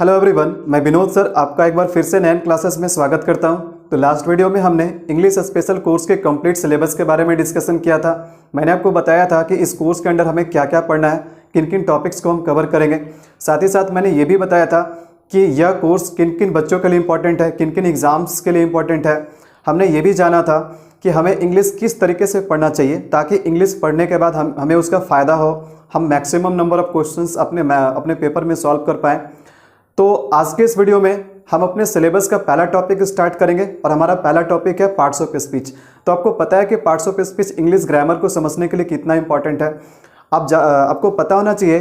Hello everyone, मैं Vinod sir आपका एक बार फिर से नए क्लासेस में स्वागत करता हूं। तो लास्ट वीडियो में हमने इंग्लिश स्पेशल कोर्स के कंप्लीट सिलेबस के बारे में डिस्कशन किया था। मैंने आपको बताया था कि इस कोर्स के अंदर हमें क्या क्या पढ़ना है, किन किन टॉपिक्स को हम कवर करेंगे। साथ ही साथ मैंने ये भी बताया था कि यह कोर्स किन किन बच्चों के लिए इंपॉर्टेंट है, किन किन एग्जाम्स के लिए इंपॉर्टेंट है। हमने ये भी जाना था कि हमें इंग्लिश किस तरीके से पढ़ना चाहिए ताकि इंग्लिश पढ़ने के बाद हमें उसका फ़ायदा हो, हम मैक्सिमम नंबर ऑफ क्वेश्चंस अपने पेपर में सॉल्व कर पाएँ। तो आज के इस वीडियो में हम अपने सिलेबस का पहला टॉपिक स्टार्ट करेंगे और हमारा पहला टॉपिक है पार्ट्स ऑफ स्पीच। तो आपको पता है कि parts of speech English grammar को समझने के लिए कितना इंपॉर्टेंट है। आपको पता होना चाहिए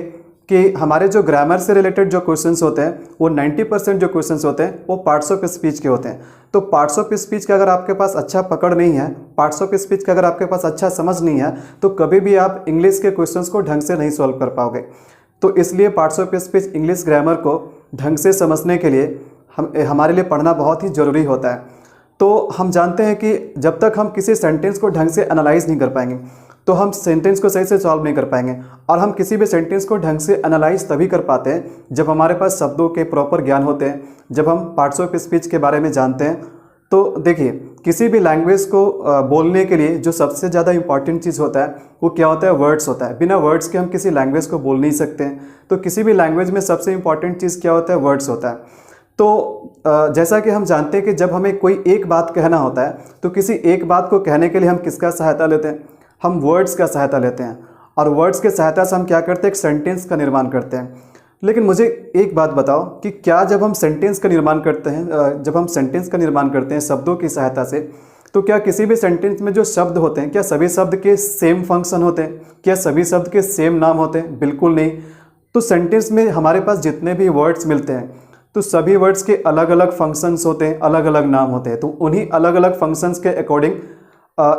कि हमारे जो ग्रामर से रिलेटेड जो क्वेश्चंस होते हैं वो 90% जो क्वेश्चंस होते हैं वो पार्ट्स ऑफ स्पीच के होते हैं। तो पार्ट्स ऑफ स्पीच का अगर आपके पास अच्छा पकड़ नहीं है, पार्ट्स ऑफ स्पीच का अगर आपके पास अच्छा समझ नहीं है, तो कभी भी आप इंग्लिश के क्वेश्चंस को ढंग से नहीं सॉल्व कर पाओगे। तो इसलिए parts of speech English grammar को ढंग से समझने के लिए हमारे लिए पढ़ना बहुत ही ज़रूरी होता है। तो हम जानते हैं कि जब तक हम किसी सेंटेंस को ढंग से एनालाइज नहीं कर पाएंगे तो हम सेंटेंस को सही से सॉल्व नहीं कर पाएंगे। और हम किसी भी सेंटेंस को ढंग से एनालाइज तभी कर पाते हैं जब हमारे पास शब्दों के प्रॉपर ज्ञान होते हैं, जब हम पार्ट्स ऑफ स्पीच के बारे में जानते हैं। तो देखिए, किसी भी लैंग्वेज को बोलने के लिए जो सबसे ज़्यादा इंपॉर्टेंट चीज़ होता है वो क्या होता है? वर्ड्स होता है। बिना वर्ड्स के हम किसी लैंग्वेज को बोल नहीं सकते हैं। तो किसी भी लैंग्वेज में सबसे इंपॉर्टेंट चीज़ क्या होता है? वर्ड्स होता है। तो जैसा कि हम जानते हैं कि जब हमें कोई एक बात कहना होता है तो किसी एक बात को कहने के लिए हम किसका सहायता लेते हैं? हम वर्ड्स का सहायता लेते हैं। और वर्ड्स के सहायता से हम क्या करते हैं? एक सेंटेंस का निर्माण करते हैं। लेकिन मुझे एक बात बताओ कि क्या जब हम सेंटेंस का निर्माण करते हैं, शब्दों की सहायता से, तो क्या किसी भी सेंटेंस में जो शब्द होते हैं क्या सभी शब्द के सेम फंक्शन होते हैं? क्या सभी शब्द के सेम नाम होते हैं? बिल्कुल नहीं। तो सेंटेंस में हमारे पास जितने भी वर्ड्स मिलते हैं तो सभी वर्ड्स के अलग अलग फंक्शंस होते हैं, अलग अलग नाम होते हैं। तो उन्हीं अलग अलग फंक्शंस के अकॉर्डिंग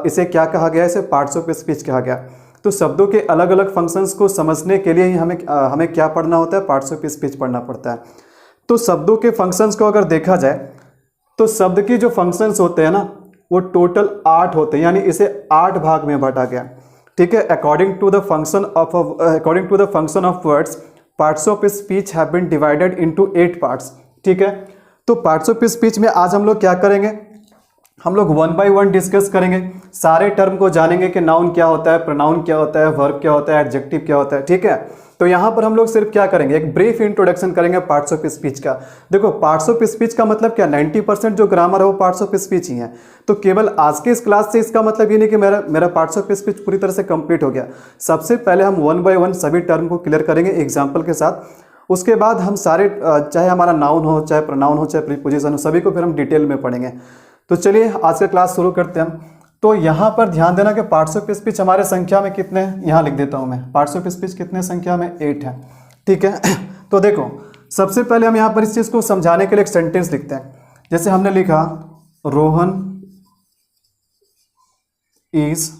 इसे क्या कहा गया? इसे पार्ट्स ऑफ स्पीच कहा गया। तो शब्दों के अलग अलग फंक्शंस को समझने के लिए ही हमें क्या पढ़ना होता है? पार्ट्स ऑफ स्पीच पढ़ना पड़ता है। तो शब्दों के फंक्शंस को अगर देखा जाए तो शब्द की जो फंक्शंस होते हैं ना वो टोटल 8 होते हैं, यानी इसे 8 भाग में बांटा गया। ठीक है। According to the function of words, parts of speech have been divided into 8 parts. ठीक है। तो पार्ट्स ऑफ स्पीच में आज हम लोग क्या करेंगे? हम लोग 1 बाय 1 डिस्कस करेंगे। सारे टर्म को जानेंगे कि नाउन क्या होता है, प्रोनाउन क्या होता है, वर्ब क्या होता है, एडजेक्टिव क्या होता है। ठीक है। तो यहाँ पर हम लोग सिर्फ क्या करेंगे? एक ब्रीफ इंट्रोडक्शन करेंगे पार्ट्स ऑफ स्पीच का। देखो, पार्ट्स ऑफ स्पीच का मतलब क्या? 90% जो ग्रामर है वो पार्ट्स ऑफ स्पीच ही है। तो केवल आज के इस क्लास से इसका मतलब ये नहीं कि मेरा पार्ट्स ऑफ स्पीच पूरी तरह से कंप्लीट हो गया। सबसे पहले हम 1 बाय 1 सभी टर्म को क्लियर करेंगे एग्जाम्पल के साथ। उसके बाद हम सारे, चाहे हमारा नाउन हो, चाहे प्रोनाउन हो, चाहे प्रीपोजिशन हो, सभी को फिर हम डिटेल में पढ़ेंगे। तो चलिए आज का क्लास शुरू करते हैं हम। तो यहाँ पर ध्यान देना कि पार्ट्स ऑफ स्पीच हमारे संख्या में कितने हैं, यहाँ लिख देता हूँ मैं। पार्ट्स ऑफ स्पीच कितने संख्या में? 8 है। ठीक है। तो देखो, सबसे पहले हम यहाँ पर इस चीज़ को समझाने के लिए एक सेंटेंस लिखते हैं। जैसे हमने लिखा, Rohan is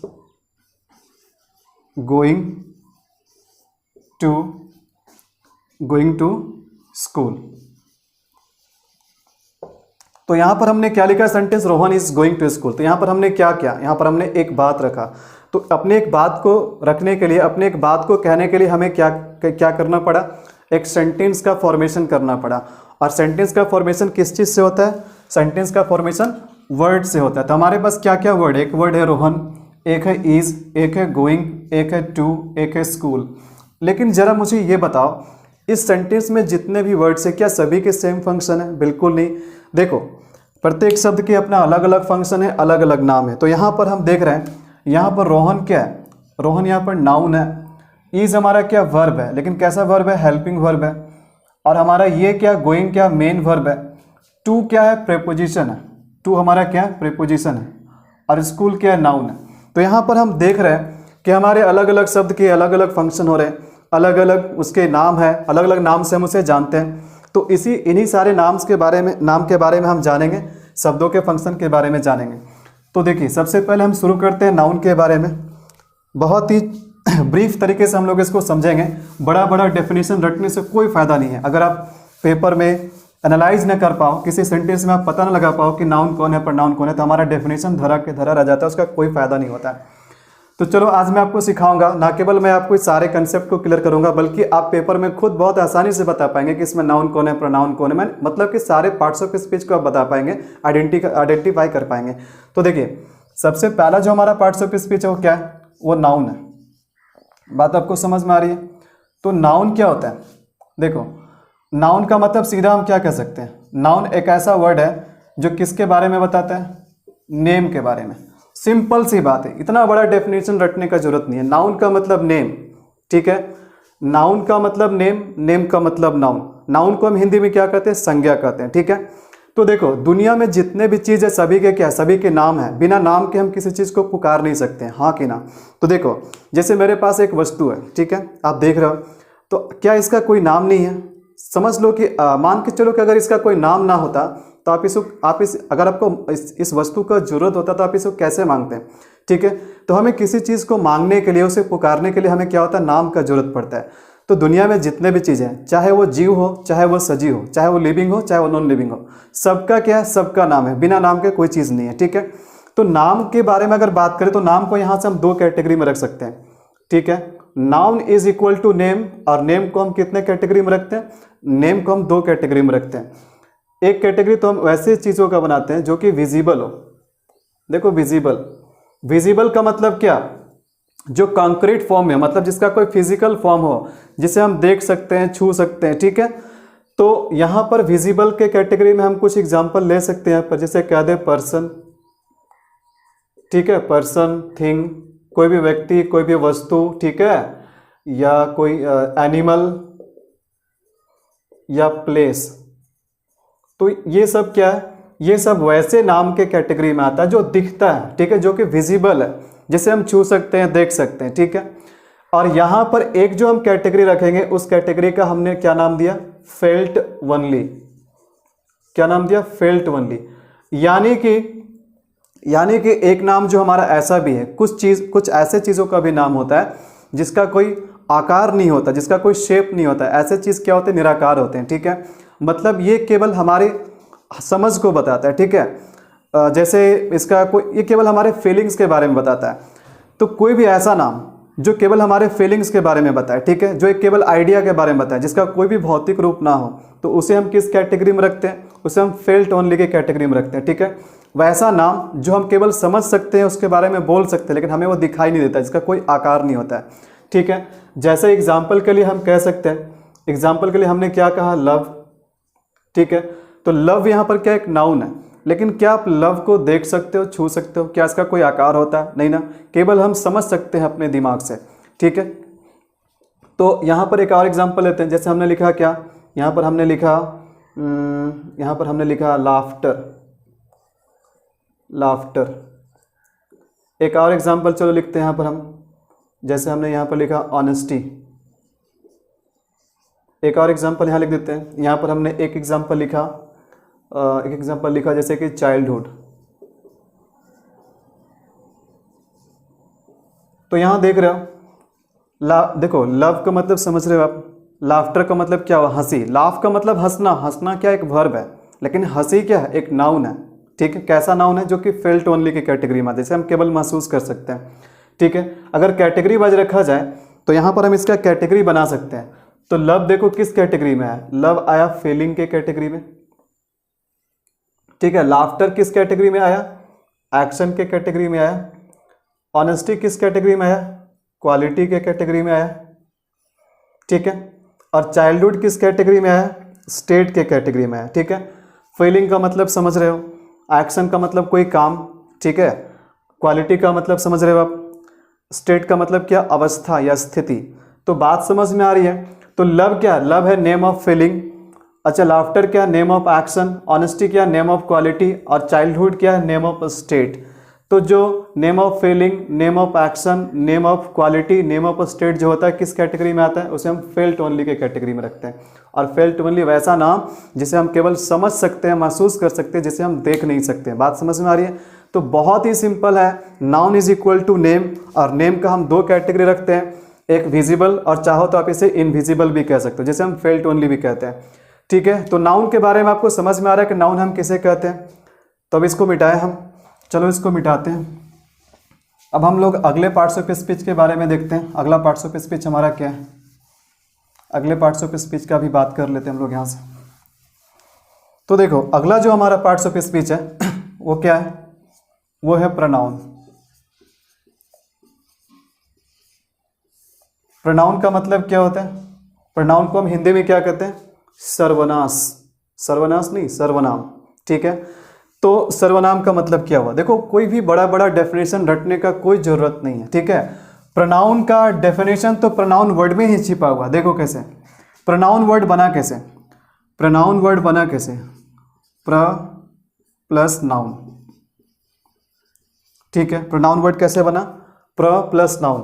going to school. तो यहां पर हमने क्या लिखा? Sentence Rohan is going to school. तो यहां पर हमने क्या किया? यहां पर हमने एक बात रखा। तो अपने एक बात को रखने के लिए, अपने एक बात को कहने के लिए हमें क्या करना पड़ा? एक सेंटेंस का फॉर्मेशन करना पड़ा। और सेंटेंस का फॉर्मेशन किस चीज से होता है? सेंटेंस का फॉर्मेशन वर्ड से होता है। तो हमारे पास क्या क्या वर्ड है? एक वर्ड है रोहन, एक है इज, एक है गोइंग, एक है टू, एक है स्कूल। लेकिन जरा मुझे ये बताओ, इस सेंटेंस में जितने भी वर्ड्स है क्या सभी के सेम फंक्शन है? बिल्कुल नहीं। देखो, प्रत्येक शब्द के अपना अलग अलग फंक्शन है, अलग अलग नाम है। तो यहाँ पर हम देख रहे हैं, यहाँ पर रोहन क्या है? रोहन यहाँ पर नाउन है। इज हमारा क्या? वर्ब है, लेकिन कैसा वर्ब है? हेल्पिंग वर्ब है। और हमारा ये क्या? गोइंग क्या? मेन वर्ब है। टू क्या है? प्रेपोजिशन है। टू हमारा क्या है? प्रेपोजिशन है। और स्कूल क्या है? नाउन है। तो यहाँ पर हम देख रहे हैं कि हमारे अलग अलग शब्द के अलग अलग फंक्शन हो रहे हैं, अलग अलग उसके नाम है, अलग अलग नाम से हम उसे जानते हैं। तो इन्हीं सारे नाम के बारे में हम जानेंगे, शब्दों के फंक्शन के बारे में जानेंगे। तो देखिए, सबसे पहले हम शुरू करते हैं नाउन के बारे में। बहुत ही ब्रीफ तरीके से हम लोग इसको समझेंगे। बड़ा बड़ा डेफिनेशन रटने से कोई फ़ायदा नहीं है। अगर आप पेपर में एनालाइज न कर पाओ, किसी सेंटेंस में आप पता न लगा पाओ कि नाउन कौन है, प्रोनाउन कौन है, तो हमारा डेफिनेशन धरा के धरा रह जाता है, उसका कोई फ़ायदा नहीं होता है। तो चलो आज मैं आपको सिखाऊंगा, ना केवल मैं आपको इस सारे कंसेप्ट को क्लियर करूंगा बल्कि आप पेपर में खुद बहुत आसानी से बता पाएंगे कि इसमें नाउन कौन है, प्रोनाउन कौन है, मैं मतलब कि सारे पार्ट्स ऑफ स्पीच को आप बता पाएंगे, आइडेंटिफाई कर पाएंगे। तो देखिए सबसे पहला जो हमारा पार्ट्स ऑफ स्पीच है वो क्या है, वो नाउन है। बात आपको समझ में आ रही है? तो नाउन क्या होता है? देखो नाउन का मतलब सीधा हम क्या कह सकते हैं, नाउन एक ऐसा वर्ड है जो किसके बारे में बताता है, नेम के बारे में। सिंपल सी बात है, इतना बड़ा डेफिनेशन रटने का जरूरत नहीं है। नाउन का मतलब नेम, ठीक है, नाउन का मतलब नेम, नेम का मतलब नाउन। नाउन को हम हिंदी में क्या कहते हैं, संज्ञा कहते हैं, ठीक है। तो देखो दुनिया में जितने भी चीज़ है सभी के क्या, सभी के नाम है। बिना नाम के हम किसी चीज़ को पुकार नहीं सकते, हाँ कि ना। तो देखो जैसे मेरे पास एक वस्तु है, ठीक है, आप देख रहे हो, तो क्या इसका कोई नाम नहीं है? समझ लो कि मान के चलो कि अगर इसका कोई नाम ना होता तो अगर आपको इस वस्तु का जरूरत होता तो आप इसको कैसे मांगते हैं, ठीक है। तो हमें किसी चीज़ को मांगने के लिए, उसे पुकारने के लिए हमें क्या होता है, नाम का जरूरत पड़ता है। तो दुनिया में जितने भी चीज़ें हैं, चाहे वो जीव हो, चाहे वो सजीव हो, चाहे वो लिविंग हो, चाहे वो नॉन लिविंग हो, सबका क्या है, सबका नाम है। बिना नाम के कोई चीज़ नहीं है, ठीक है। तो नाम के बारे में अगर बात करें तो नाम को यहाँ से हम दो कैटेगरी में रख सकते हैं, ठीक है। Noun is equal to name, और नेम को हम कितने कैटेगरी में रखते हैं, नेम को हम दो कैटेगरी में रखते हैं। एक कैटेगरी तो हम वैसे चीज़ों का बनाते हैं जो कि विजिबल हो। देखो विजिबल, विजिबल का मतलब क्या, जो कंक्रीट फॉर्म में, मतलब जिसका कोई फिजिकल फॉर्म हो, जिसे हम देख सकते हैं, छू सकते हैं, ठीक है। तो यहाँ पर विजिबल के कैटेगरी में हम कुछ एग्जांपल ले सकते हैं, पर जैसे कह दे पर्सन, ठीक है, पर्सन, थिंग, कोई भी व्यक्ति, कोई भी वस्तु, ठीक है, या कोई एनिमल या प्लेस। तो ये सब क्या है, ये सब वैसे नाम के कैटेगरी में आता है जो दिखता है, ठीक है, जो कि विजिबल है, जिसे हम छू सकते हैं, देख सकते हैं, ठीक है। और यहाँ पर एक जो हम कैटेगरी रखेंगे, उस कैटेगरी का हमने क्या नाम दिया, फेल्ट ओनली। क्या नाम दिया, फेल्ट ओनली। यानी कि एक नाम जो हमारा ऐसा भी है, कुछ ऐसे चीज़ों का भी नाम होता है जिसका कोई आकार नहीं होता, जिसका कोई शेप नहीं होता। ऐसे चीज़ क्या होते हैं, निराकार होते हैं, ठीक है। मतलब ये केवल हमारे समझ को बताता है, ठीक है। जैसे इसका कोई, ये केवल हमारे फीलिंग्स के बारे में बताता है। तो कोई भी ऐसा नाम जो केवल हमारे फीलिंग्स के बारे में बताए, ठीक है, जो एक केवल आइडिया के बारे में बताए, जिसका कोई भी भौतिक रूप ना हो, तो उसे हम किस कैटेगरी में रखते हैं, उसे हम फेल्ट ओनली के कैटेगरी में रखते हैं, ठीक है। वैसा नाम जो हम केवल समझ सकते हैं, उसके बारे में बोल सकते हैं, लेकिन हमें वो दिखाई नहीं देता, जिसका कोई आकार नहीं होता है, ठीक है। जैसे एग्जाम्पल के लिए हम कह सकते हैं, एग्जाम्पल के लिए हमने क्या कहा, लव, ठीक है। तो लव यहाँ पर क्या एक नाउन है, लेकिन क्या आप लव को देख सकते हो, छू सकते हो? क्या इसका कोई आकार होता है? नहीं ना, केवल हम समझ सकते हैं अपने दिमाग से, ठीक है। तो यहाँ पर एक और एग्जांपल लेते हैं। जैसे हमने लिखा क्या, यहाँ पर हमने लिखा लाफ्टर, लाफ्टर। एक और एग्जांपल चलो लिखते हैं यहाँ पर हम, जैसे हमने यहाँ पर लिखा ऑनेस्टी। एक और एग्जांपल यहाँ लिख देते हैं। यहाँ पर हमने एक एग्जांपल लिखा जैसे कि चाइल्डहुड। तो यहाँ देख रहे हो, देखो लव का मतलब समझ रहे हो आप, लाफ्टर का मतलब क्या हुआ, हंसी। लाफ का मतलब हंसना, हंसना क्या एक वर्ब है, लेकिन हंसी क्या है, एक नाउन है, ठीक है। कैसा नाउन है, जो कि फेल्ट ओनली की कैटेगरी में, जैसे हम केवल महसूस कर सकते हैं, ठीक है। अगर कैटेगरी वाइज रखा जाए तो यहाँ पर हम इसका कैटेगरी बना सकते हैं। तो लव देखो किस कैटेगरी में है, लव आया फीलिंग के कैटेगरी में, ठीक है। लाफ्टर किस कैटेगरी में आया, एक्शन के कैटेगरी में आया। ऑनेस्टी किस कैटेगरी में आया, क्वालिटी के कैटेगरी में आया, ठीक है। और चाइल्डहुड किस कैटेगरी में आया, स्टेट के कैटेगरी में आया, ठीक है। फीलिंग का मतलब समझ रहे हो, एक्शन का मतलब कोई काम, ठीक है। क्वालिटी का मतलब समझ रहे हो आप, स्टेट का मतलब क्या, अवस्था या स्थिति। तो बात समझ में आ रही है। तो लव क्या, लव है नेम ऑफ फीलिंग, अच्छा। लाफ्टर क्या, नेम ऑफ एक्शन। ऑनेस्टी क्या, नेम ऑफ क्वालिटी। और चाइल्डहुड क्या है, नेम ऑफ स्टेट। तो जो name of feeling, name of action, name of quality, name of state जो होता है किस कैटेगरी में आता है, उसे हम फेल्ट ओनली के कैटेगरी में रखते हैं। और फेल्ट ओनली वैसा नाम जिसे हम केवल समझ सकते हैं, महसूस कर सकते हैं, जिसे हम देख नहीं सकते हैं। बात समझ में आ रही है। तो बहुत ही सिंपल है, noun is equal to name, और नेम का हम दो कैटेगरी रखते हैं, एक विजिबल और चाहो तो आप इसे इनविजिबल भी कह सकते हो, जिसे हम फेल्ट ओनली भी कहते हैं, ठीक है। तो नाउन के बारे में आपको समझ में आ रहा है कि नाउन हम किसे कहते हैं। तो अब इसको मिटाएं हम, चलो इसको मिटाते हैं। अब हम लोग अगले पार्ट्स ऑफ स्पीच के बारे में देखते हैं। अगला पार्ट्स ऑफ स्पीच हमारा क्या है, अगले पार्ट्स ऑफ स्पीच का भी बात कर लेते हैं हम लोग यहाँ से। तो देखो अगला जो हमारा पार्ट्स ऑफ स्पीच है वो क्या है, वो है प्रोनाउन। प्रोनाउन का मतलब क्या होता है, प्रोनाउन को हम हिंदी में क्या कहते हैं, सर्वनाश। सर्वनाश नहीं, सर्वनाम, ठीक है। तो सर्वनाम का मतलब क्या हुआ, देखो कोई भी बड़ा बड़ा डेफिनेशन रटने का कोई जरूरत नहीं है, ठीक है। प्रोनाउन का डेफिनेशन तो प्रोनाउन वर्ड में ही छिपा हुआ। देखो कैसे प्रोनाउन वर्ड बना, कैसे प्रोनाउन वर्ड बना, कैसे प्र प्लस नाउन, ठीक है। प्रोनाउन वर्ड कैसे बना, प्र प्लस नाउन।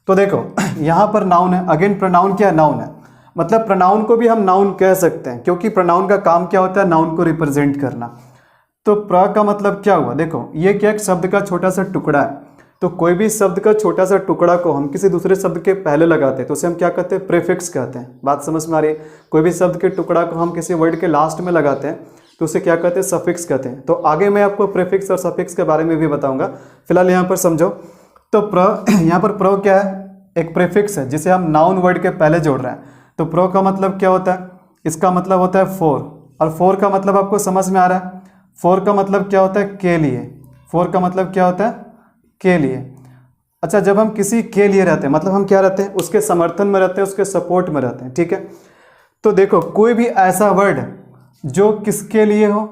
तो देखो यहाँ पर नाउन है, अगेन प्रोनाउन क्या है, नाउन है। मतलब प्रोनाउन को भी हम नाउन कह सकते हैं, क्योंकि प्रोनाउन का काम क्या होता है, नाउन को रिप्रेजेंट करना। तो प्र का मतलब क्या हुआ, देखो ये क्या, एक शब्द का छोटा सा टुकड़ा है। तो कोई भी शब्द का छोटा सा टुकड़ा को हम किसी दूसरे शब्द के पहले लगाते हैं तो उसे हम क्या कहते हैं, प्रीफिक्स कहते हैं। बात समझ में आ रही है। कोई भी शब्द के टुकड़ा को हम किसी वर्ड के लास्ट में लगाते हैं तो उसे क्या कहते हैं, सफिक्स कहते हैं। तो आगे मैं आपको प्रीफिक्स और सफिक्स के बारे में भी बताऊंगा, फिलहाल यहाँ पर समझो। तो प्र, यहाँ पर प्रो क्या है, एक प्रीफिक्स है जिसे हम नाउन वर्ड के पहले जोड़ रहे हैं। तो प्रो का मतलब क्या होता है, इसका मतलब होता है फोर, और फोर का मतलब आपको समझ में आ रहा है। फोर का मतलब क्या होता है, के लिए। फोर का मतलब क्या होता है, के लिए। अच्छा, जब हम किसी के लिए रहते हैं मतलब हम क्या रहते हैं, उसके समर्थन में रहते हैं, उसके सपोर्ट में रहते हैं, ठीक है। तो देखो कोई भी ऐसा वर्ड जो किसके लिए हो,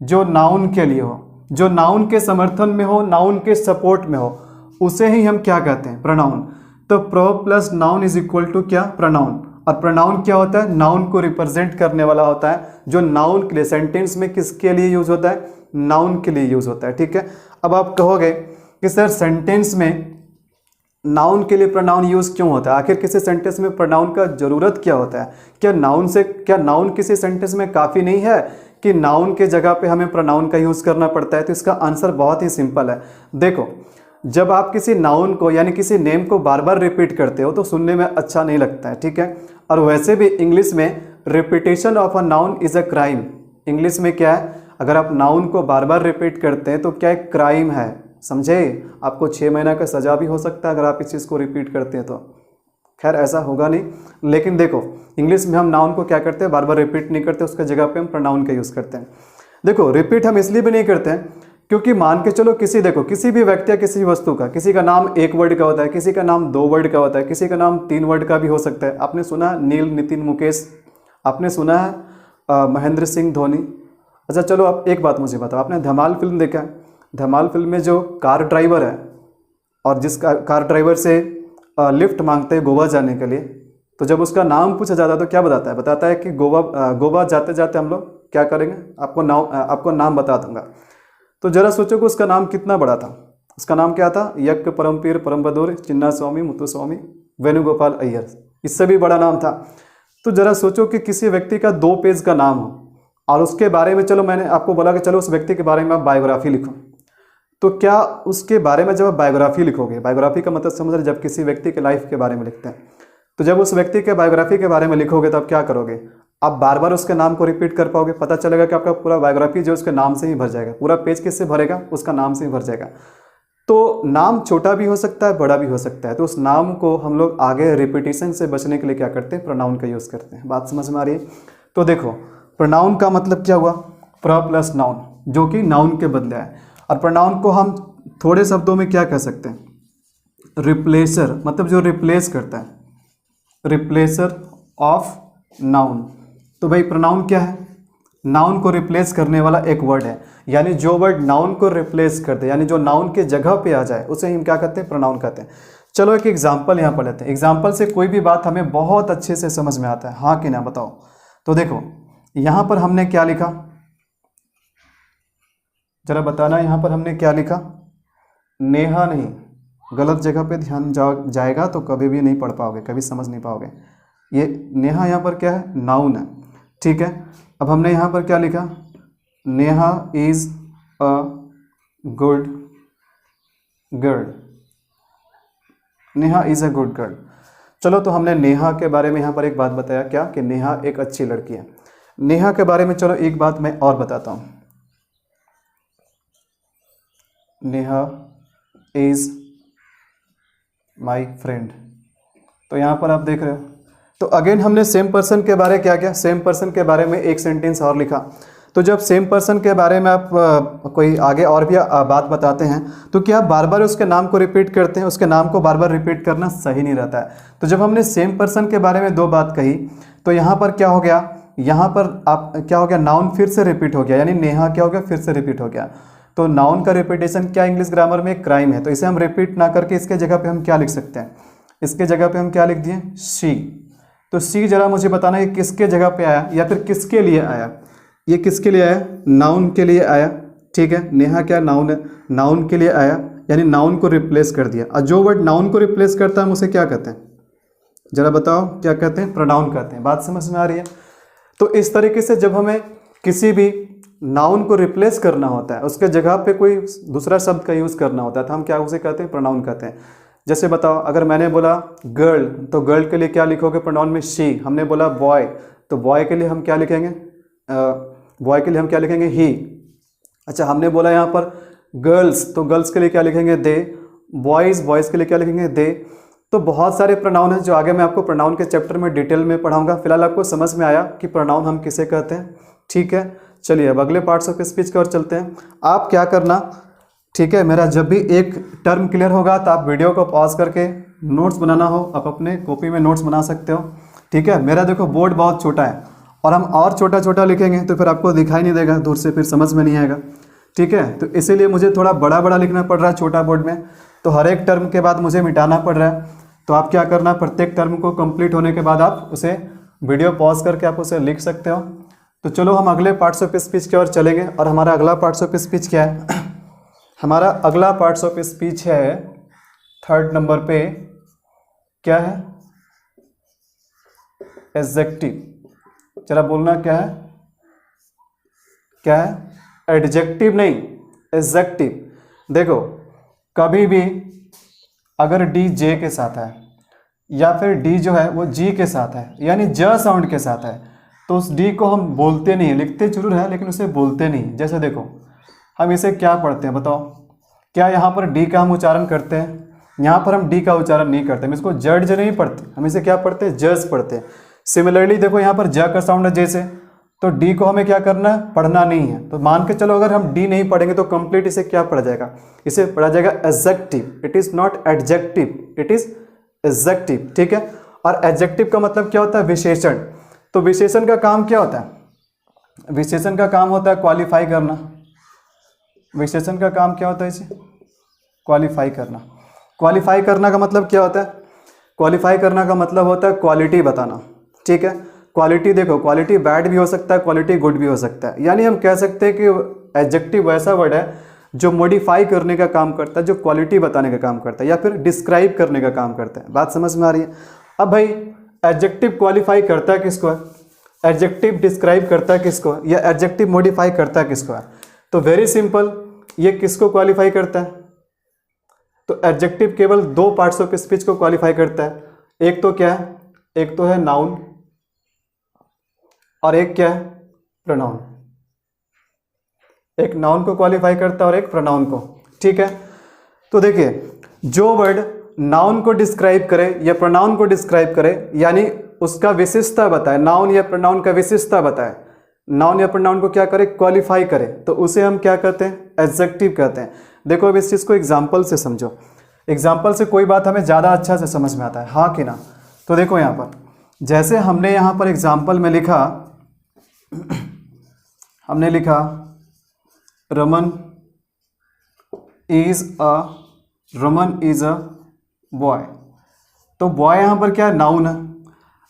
जो नाउन के लिए हो, जो नाउन के समर्थन में हो, नाउन के सपोर्ट में हो, उसे ही हम क्या कहते हैं, प्रोनाउन। तो pro plus noun is equal to क्या, प्रोनाउन। और प्रोनाउन क्या होता है, नाउन को रिप्रेजेंट करने वाला होता है, जो नाउन के लिए, सेंटेंस में किसके लिए यूज होता है, नाउन के लिए यूज होता है, ठीक है। अब आप कहोगे कि सर सेंटेंस में नाउन के लिए प्रोनाउन यूज क्यों होता है, आखिर किसी सेंटेंस में प्रोनाउन का जरूरत क्या होता है, क्या नाउन किसी सेंटेंस में काफ़ी नहीं है कि नाउन के जगह पे हमें प्रोनाउन का यूज़ करना पड़ता है। तो इसका आंसर बहुत ही सिंपल है। देखो जब आप किसी नाउन को यानी किसी नेम को बार बार रिपीट करते हो तो सुनने में अच्छा नहीं लगता है, ठीक है। और वैसे भी इंग्लिश में repetition of a noun is a crime. English में क्या है, अगर आप नाउन को बार बार रिपीट करते हैं तो क्या एक क्राइम है, समझे। आपको 6 महीना का सज़ा भी हो सकता है अगर आप इस चीज़ को रिपीट करते हैं तो। खैर ऐसा होगा नहीं, लेकिन देखो इंग्लिश में हम नाउन को क्या करते हैं, बार बार रिपीट नहीं करते, उसके जगह पे हम प्रोनाउन का यूज़ करते हैं। देखो रिपीट हम इसलिए भी नहीं करते हैं क्योंकि मान के चलो किसी भी व्यक्ति या किसी वस्तु का, किसी का नाम 1 वर्ड का होता है, किसी का नाम 2 वर्ड का होता है, किसी का नाम 3 वर्ड का भी हो सकता है। आपने सुना नील, नितिन, मुकेश, आपने सुना है महेंद्र सिंह धोनी। अच्छा चलो आप एक बात मुझे बताओ, आपने धमाल फिल्म देखा है, धमाल फिल्म में जो कार ड्राइवर है और जिस कार ड्राइवर से लिफ्ट मांगते हैं गोवा जाने के लिए, तो जब उसका नाम पूछा जाता है तो क्या बताता है कि गोवा जाते जाते हम लोग क्या करेंगे, आपको नाम बता दूंगा। तो जरा सोचो कि उसका नाम कितना बड़ा था। उसका नाम क्या था, यज्ञ परमपीर परमबदूर चिन्ना स्वामी मुत्तुस्वामी वेणुगोपाल अय्यर, इससे भी बड़ा नाम था। तो जरा सोचो कि किसी व्यक्ति का 2 पेज का नाम हो और उसके बारे में, चलो मैंने आपको बोला कि चलो उस व्यक्ति के बारे में आप बायोग्राफी लिखो, तो क्या उसके बारे में जब आप बायोग्राफी लिखोगे, बायोग्राफी का मतलब समझ रहे, जब किसी व्यक्ति के लाइफ के बारे में लिखते हैं, तो जब उस व्यक्ति के बायोग्राफी के बारे में लिखोगे तो आप क्या करोगे, आप बार बार उसके नाम को रिपीट कर पाओगे। पता चलेगा कि आपका पूरा बायोग्राफी जो उसके नाम से ही भर जाएगा, पूरा पेज किससे भरेगा, उसका नाम से ही भर जाएगा। तो नाम छोटा भी हो सकता है, बड़ा भी हो सकता है, तो उस नाम को हम लोग आगे रिपीटिशन से बचने के लिए क्या करते हैं, प्रोनाउन का यूज़ करते हैं। बात समझ में आ रही है। तो देखो प्रोनाउन का मतलब क्या हुआ, प्र प्लस नाउन, जो कि नाउन के बदले है। और प्रोनाउन को हम थोड़े शब्दों में क्या कह सकते हैं, रिप्लेसर, मतलब जो रिप्लेस करता है, रिप्लेसर ऑफ नाउन। तो भाई प्रोनाउन क्या है, नाउन को रिप्लेस करने वाला एक वर्ड है, यानी जो वर्ड नाउन को रिप्लेस कर दे, यानी जो नाउन के जगह पे आ जाए, उसे हम क्या कहते हैं, प्रोनाउन कहते हैं। चलो एक एग्जांपल यहाँ पर लेते हैं, एग्जांपल से कोई भी बात हमें बहुत अच्छे से समझ में आता है, हाँ कि ना बताओ। तो देखो यहाँ पर हमने क्या लिखा, जरा बताना, यहाँ पर हमने क्या लिखा, नेहा नहीं, गलत जगह पे ध्यान जाएगा तो कभी भी नहीं पढ़ पाओगे, कभी समझ नहीं पाओगे। ये नेहा यहाँ पर क्या है, नाउन है, ठीक है। अब हमने यहाँ पर क्या लिखा, Neha is a good girl, Neha is a good girl. चलो तो हमने नेहा के बारे में यहाँ पर एक बात बताया, क्या कि नेहा एक अच्छी लड़की है। नेहा के बारे में चलो एक बात मैं और बताता हूँ, नेहा इज माई फ्रेंड। तो यहाँ पर आप देख रहे हो। तो अगेन हमने सेम पर्सन के बारे क्या किया, सेम पर्सन के बारे में एक सेंटेंस और लिखा। तो जब सेम पर्सन के बारे में आप कोई आगे और भी बात बताते हैं तो क्या आप बार बार उसके नाम को रिपीट करते हैं? उसके नाम को बार बार रिपीट करना सही नहीं रहता है। तो जब हमने सेम पर्सन के बारे में दो बात कही तो यहाँ पर क्या हो गया, यहाँ पर आप क्या हो गया, नाउन फिर से रिपीट हो गया, यानी नेहा क्या हो गया, फिर से रिपीट हो गया। तो नाउन का रिपीटेशन क्या इंग्लिश ग्रामर में एक क्राइम है। तो इसे हम रिपीट ना करके इसके जगह पे हम क्या लिख सकते हैं, इसके जगह पे हम क्या लिख दिए, शी। तो शी जरा मुझे बताना है किसके जगह पे आया या फिर किसके लिए आया। ये किसके लिए आया, नाउन के लिए आया, ठीक है। नेहा क्या नाउन है, नाउन के लिए आया, यानी नाउन को रिप्लेस कर दिया। और जो वर्ड नाउन को रिप्लेस करता है हम उसे क्या कहते हैं, जरा बताओ क्या कहते हैं, प्रोनाउन कहते हैं। बात समझ में आ रही है। तो इस तरीके से जब हमें किसी भी नाउन को रिप्लेस करना होता है, उसके जगह पे कोई दूसरा शब्द का यूज़ करना होता है, तो हम क्या उसे कहते हैं, प्रोनाउन कहते हैं। जैसे बताओ, अगर मैंने बोला गर्ल तो गर्ल के लिए क्या लिखोगे प्रोनाउन में, शी। हमने बोला बॉय तो बॉय के लिए हम क्या लिखेंगे, बॉय के लिए हम क्या लिखेंगे, ही। अच्छा, हमने बोला यहाँ पर गर्ल्स तो गर्ल्स के लिए क्या लिखेंगे, दे। बॉयज़ बॉयज़ के लिए क्या लिखेंगे, दे। तो बहुत सारे प्रोनाउन हैं जो आगे मैं आपको प्रोनाउन के चैप्टर में डिटेल में पढ़ाऊंगा। फिलहाल आपको समझ में आया कि प्रोनाउन हम किसे कहते हैं, ठीक है। चलिए अब अगले पार्ट्स ऑफ स्पीच की ओर चलते हैं। आप क्या करना, ठीक है, मेरा जब भी एक टर्म क्लियर होगा तो आप वीडियो को पॉज करके नोट्स बनाना हो, आप अपने कॉपी में नोट्स बना सकते हो, ठीक है। मेरा देखो बोर्ड बहुत छोटा है और हम और छोटा छोटा लिखेंगे तो फिर आपको दिखाई नहीं देगा दूर से, फिर समझ में नहीं आएगा, ठीक है। तो इसीलिए मुझे थोड़ा बड़ा बड़ा लिखना पड़ रहा है छोटा बोर्ड में, तो हर एक टर्म के बाद मुझे मिटाना पड़ रहा है। तो आप क्या करना, प्रत्येक टर्म को कंप्लीट होने के बाद आप उसे वीडियो पॉज करके आप उसे लिख सकते हो। तो चलो हम अगले पार्ट्स ऑफ स्पीच की ओर चलेंगे। और हमारा अगला पार्ट्स ऑफ स्पीच क्या है, हमारा अगला पार्ट्स ऑफ स्पीच है 3rd नंबर पे, क्या है, एडजेक्टिव। जरा बोलना क्या है, क्या है, एडजेक्टिव नहीं, एडजेक्टिव। देखो कभी भी अगर डी जे के साथ है या फिर डी जो है वो जी के साथ है, यानी ज साउंड के साथ है, तो उस डी को हम बोलते नहीं, लिखते जरूर है लेकिन उसे बोलते नहीं। जैसे देखो हम इसे क्या पढ़ते हैं बताओ, क्या यहाँ पर डी का हम उच्चारण करते हैं, यहाँ पर हम डी का उच्चारण नहीं करते, हम इसको जड नहीं पढ़ते, हम इसे क्या पढ़ते हैं, जज पढ़ते हैं। सिमिलरली देखो यहाँ पर ज का साउंड है जैसे, तो डी को हमें क्या करना है, पढ़ना नहीं है। तो मान के चलो अगर हम डी नहीं पढ़ेंगे तो कंप्लीट इसे क्या पढ़ा जाएगा, इसे पढ़ा जाएगा adjective. It is not adjective, it is adjective, ठीक है। और एडजेक्टिव का मतलब क्या होता है, विशेषण। तो विशेषण का काम क्या होता है, विशेषण का काम होता है क्वालिफाई करना। विशेषण का काम क्या होता है, इसे क्वालिफाई करना। क्वालिफाई करना का मतलब क्या होता है, क्वालिफाई करना का मतलब होता है क्वालिटी बताना, ठीक है। क्वालिटी देखो, क्वालिटी बैड भी हो सकता है, क्वालिटी गुड भी हो सकता है। यानी हम कह सकते हैं कि एडजेक्टिव वैसा वर्ड है जो मॉडिफाई करने का काम करता है, जो क्वालिटी बताने का काम करता है या फिर डिस्क्राइब करने का काम करता है। बात समझ में आ रही है। अब भाई एडजेक्टिव क्वालिफाई करता है किसको है, एडजेक्टिव डिस्क्राइब करता है किसको है, या एडजेक्टिव मॉडिफाई करता है किसको है। तो वेरी सिंपल, ये किसको क्वालिफाई करता है, तो एडजेक्टिव केवल 2 पार्ट्स ऑफ स्पीच को क्वालिफाई करता है। एक तो क्या है, एक तो है नाउन और एक क्या है, प्रोनाउन। एक नाउन को क्वालिफाई करता है और एक प्रोनाउन को, ठीक है। तो देखिए जो वर्ड नाउन को डिस्क्राइब करे या प्रोनाउन को डिस्क्राइब करे, यानी उसका विशेषता बताए, नाउन या प्रोनाउन का विशेषता बताए, नाउन या प्रोनाउन को क्या करे, क्वालिफाई करे, तो उसे हम क्या कहते हैं, एडजेक्टिव कहते हैं। देखो अब इस चीज़ को एग्जाम्पल से समझो, एग्जाम्पल से कोई बात हमें ज़्यादा अच्छा से समझ में आता है, हाँ कि ना। तो देखो यहाँ पर जैसे हमने यहाँ पर एग्जाम्पल में लिखा, हमने लिखा रमन इज अ बॉय। तो बॉय यहाँ पर क्या है, नाउन है।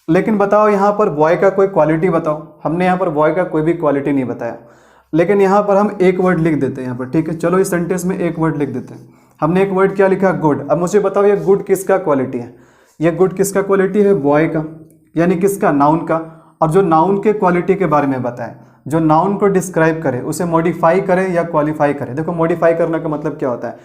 लेकिन बताओ यहाँ पर बॉय का कोई क्वालिटी बताओ, हमने यहाँ पर बॉय का कोई भी क्वालिटी नहीं बताया, लेकिन यहाँ पर हम एक वर्ड लिख देते हैं यहाँ पर, ठीक है। चलो इस सेंटेंस में एक वर्ड लिख देते हैं। हमने एक वर्ड क्या लिखा, गुड। अब मुझे बताओ ये गुड किसका क्वालिटी है, ये गुड किसका क्वालिटी है, बॉय का, यानी किसका, नाउन का। और जो नाउन के क्वालिटी के बारे में बताए, जो नाउन को डिस्क्राइब करे, उसे मॉडिफाई करे या क्वालिफाई करे। देखो मॉडिफाई करने का मतलब क्या होता है,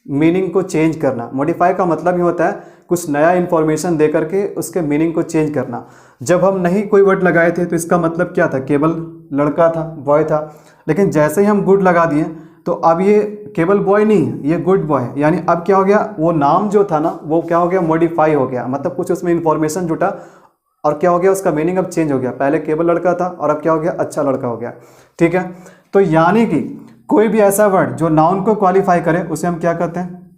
मीनिंग को चेंज करना। मॉडिफाई का मतलब ही होता है कुछ नया इन्फॉर्मेशन दे करके उसके मीनिंग को चेंज करना। जब हम नहीं कोई वर्ड लगाए थे तो इसका मतलब क्या था, केवल लड़का था, बॉय था। लेकिन जैसे ही हम गुड लगा दिए तो अब ये केवल बॉय नहीं है, ये गुड बॉय है। यानी अब क्या हो गया, वो नाम जो था ना वो क्या हो गया, मॉडिफाई हो गया, मतलब कुछ उसमें इंफॉर्मेशन जुटा और क्या हो गया, उसका मीनिंग अब चेंज हो गया। पहले केवल लड़का था और अब क्या हो गया, अच्छा लड़का हो गया। ठीक है, तो यानी कि कोई भी ऐसा वर्ड जो नाउन को क्वालिफाई करे उसे हम क्या कहते हैं,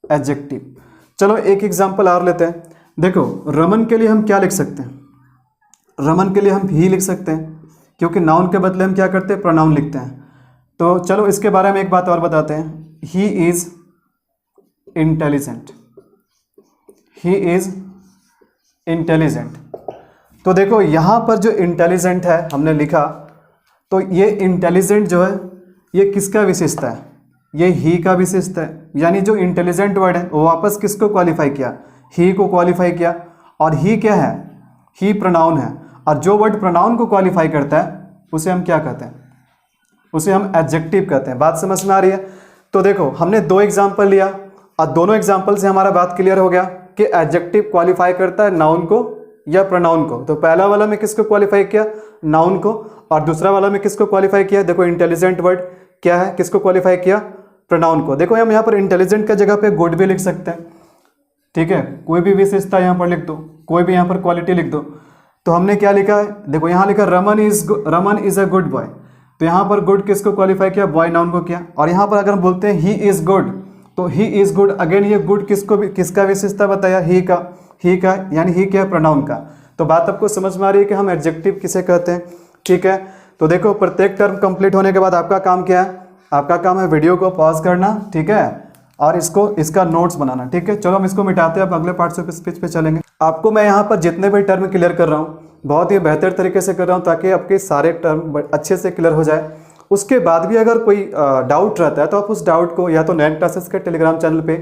एडजेक्टिव। चलो एक एग्जांपल और लेते हैं। देखो रमन के लिए हम क्या लिख सकते हैं, रमन के लिए हम ही लिख सकते हैं, क्योंकि नाउन के बदले हम क्या करते हैं, प्रोनाउन लिखते हैं। तो चलो इसके बारे में एक बात और बताते हैं, he is intelligent, he is intelligent. तो देखो यहां पर जो इंटेलिजेंट है हमने लिखा, तो ये इंटेलिजेंट जो है ये किसका विशेषता है, ये ही का विशेषता है। यानी जो इंटेलिजेंट वर्ड है वो वापस किसको क्वालिफाई किया, ही को क्वालिफाई किया। और ही क्या है, ही प्रोनाउन है, और जो वर्ड प्रोनाउन को क्वालिफाई करता है उसे हम क्या कहते हैं, उसे हम एडजेक्टिव कहते हैं। बात समझ में आ रही है। तो देखो हमने दो एग्जाम्पल लिया और दोनों एग्जाम्पल से हमारा बात क्लियर हो गया कि एडजेक्टिव क्वालिफाई करता है नाउन को या प्रोनाउन को। तो पहला वाला में किसको क्वालिफाई किया, नाउन को, और दूसरा वाला में किसको क्वालिफाई किया, देखो इंटेलिजेंट वर्ड क्या है, किसको क्वालिफाई किया, प्रोनाउन को। देखो हम यहाँ पर इंटेलिजेंट का जगह पे गुड भी लिख सकते हैं। ठीक है, कोई भी विशेषता यहाँ पर लिख दो, कोई भी यहाँ पर क्वालिटी लिख दो। तो हमने क्या लिखा है, देखो यहाँ लिखा Raman is a good boy. तो यहाँ पर गुड किसको क्वालिफाई किया, बॉय नाउन को किया। और यहाँ पर अगर हम बोलते हैं ही इज गुड, तो ही इज गुड, अगेन ये गुड किसका विशेषता बताया, ही का, यानी ही क्या, प्रोनाउन का। तो बात आपको समझ में आ रही है कि हम एडजेक्टिव किसे कहते हैं। ठीक है, तो देखो प्रत्येक टर्म कंप्लीट होने के बाद आपका काम क्या है, आपका काम है वीडियो को पॉज करना, ठीक है, और इसका नोट्स बनाना। ठीक है, चलो हम इसको मिटाते हैं, अब अगले पार्ट ऑफ स्पीच पे चलेंगे। आपको मैं यहाँ पर जितने भी टर्म क्लियर कर रहा हूँ बहुत ही बेहतर तरीके से कर रहा हूँ, ताकि आपके सारे टर्म अच्छे से क्लियर हो जाए। उसके बाद भी अगर कोई डाउट रहता है तो आप उस डाउट को या तो नैन क्लासेस के टेलीग्राम चैनल पे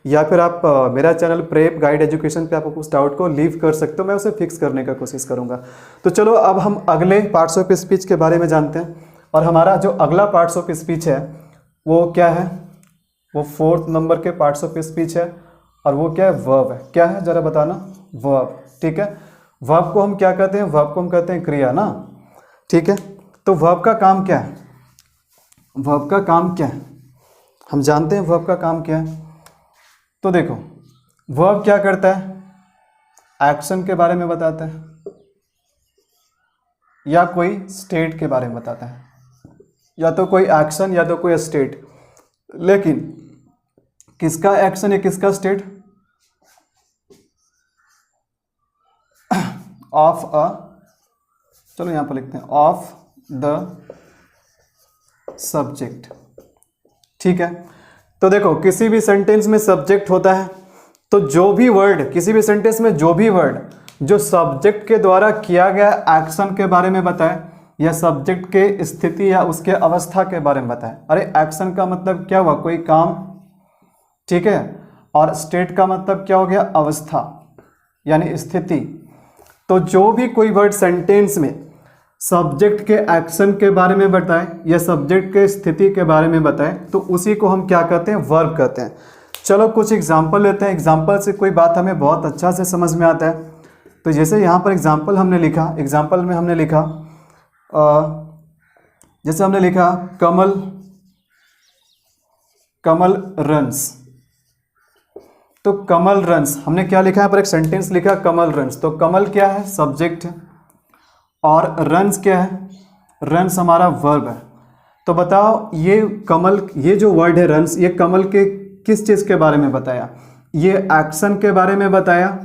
या फिर आप मेरा चैनल प्रेप गाइड एजुकेशन पे आप उस डाउट को लीव कर सकते हो, मैं उसे फिक्स करने का कोशिश करूँगा। तो चलो अब हम अगले पार्ट्स ऑफ स्पीच के बारे में जानते हैं। और हमारा जो अगला पार्ट्स ऑफ स्पीच है वो क्या है, वो 4th नंबर के पार्ट्स ऑफ स्पीच है, और वो क्या है, वर्ब है। क्या है जरा बताना, वर्ब। ठीक है, वर्ब को हम क्या कहते हैं, वर्ब को हम कहते हैं क्रिया ना। ठीक है, तो वर्ब का काम क्या है, वर्ब का काम क्या है, हम जानते हैं वर्ब का काम क्या है। तो देखो वर्ब क्या करता है, एक्शन के बारे में बताता है या कोई स्टेट के बारे में बताता है, या तो कोई एक्शन या तो कोई स्टेट। लेकिन किसका एक्शन या किसका स्टेट, ऑफ अ, चलो यहां पर लिखते हैं ऑफ द सब्जेक्ट। ठीक है, तो देखो किसी भी सेंटेंस में सब्जेक्ट होता है, तो जो भी वर्ड, किसी भी सेंटेंस में जो भी वर्ड जो सब्जेक्ट के द्वारा किया गया एक्शन के बारे में बताए या सब्जेक्ट के स्थिति या उसके अवस्था के बारे में बताए। अरे एक्शन का मतलब क्या हुआ, कोई काम, ठीक है, और स्टेट का मतलब क्या हो गया, अवस्था यानी स्थिति। तो जो भी कोई वर्ड सेंटेंस में सब्जेक्ट के एक्शन के बारे में बताए या सब्जेक्ट के स्थिति के बारे में बताए तो उसी को हम क्या कहते हैं, वर्ब कहते हैं। चलो कुछ एग्जाम्पल लेते हैं, एग्जाम्पल से कोई बात हमें बहुत अच्छा से समझ में आता है। तो जैसे यहाँ पर एग्जाम्पल हमने लिखा, एग्जाम्पल में हमने लिखा जैसे हमने लिखा कमल रन्स। तो कमल रन्स, हमने क्या लिखा है पर एक सेंटेंस लिखा कमल रन्स। तो कमल क्या है, सब्जेक्ट है, और रन्स क्या है, रन्स हमारा वर्ब है। तो बताओ ये कमल, ये जो वर्ड है रन्स, ये कमल के किस चीज़ के बारे में बताया, ये एक्शन के बारे में बताया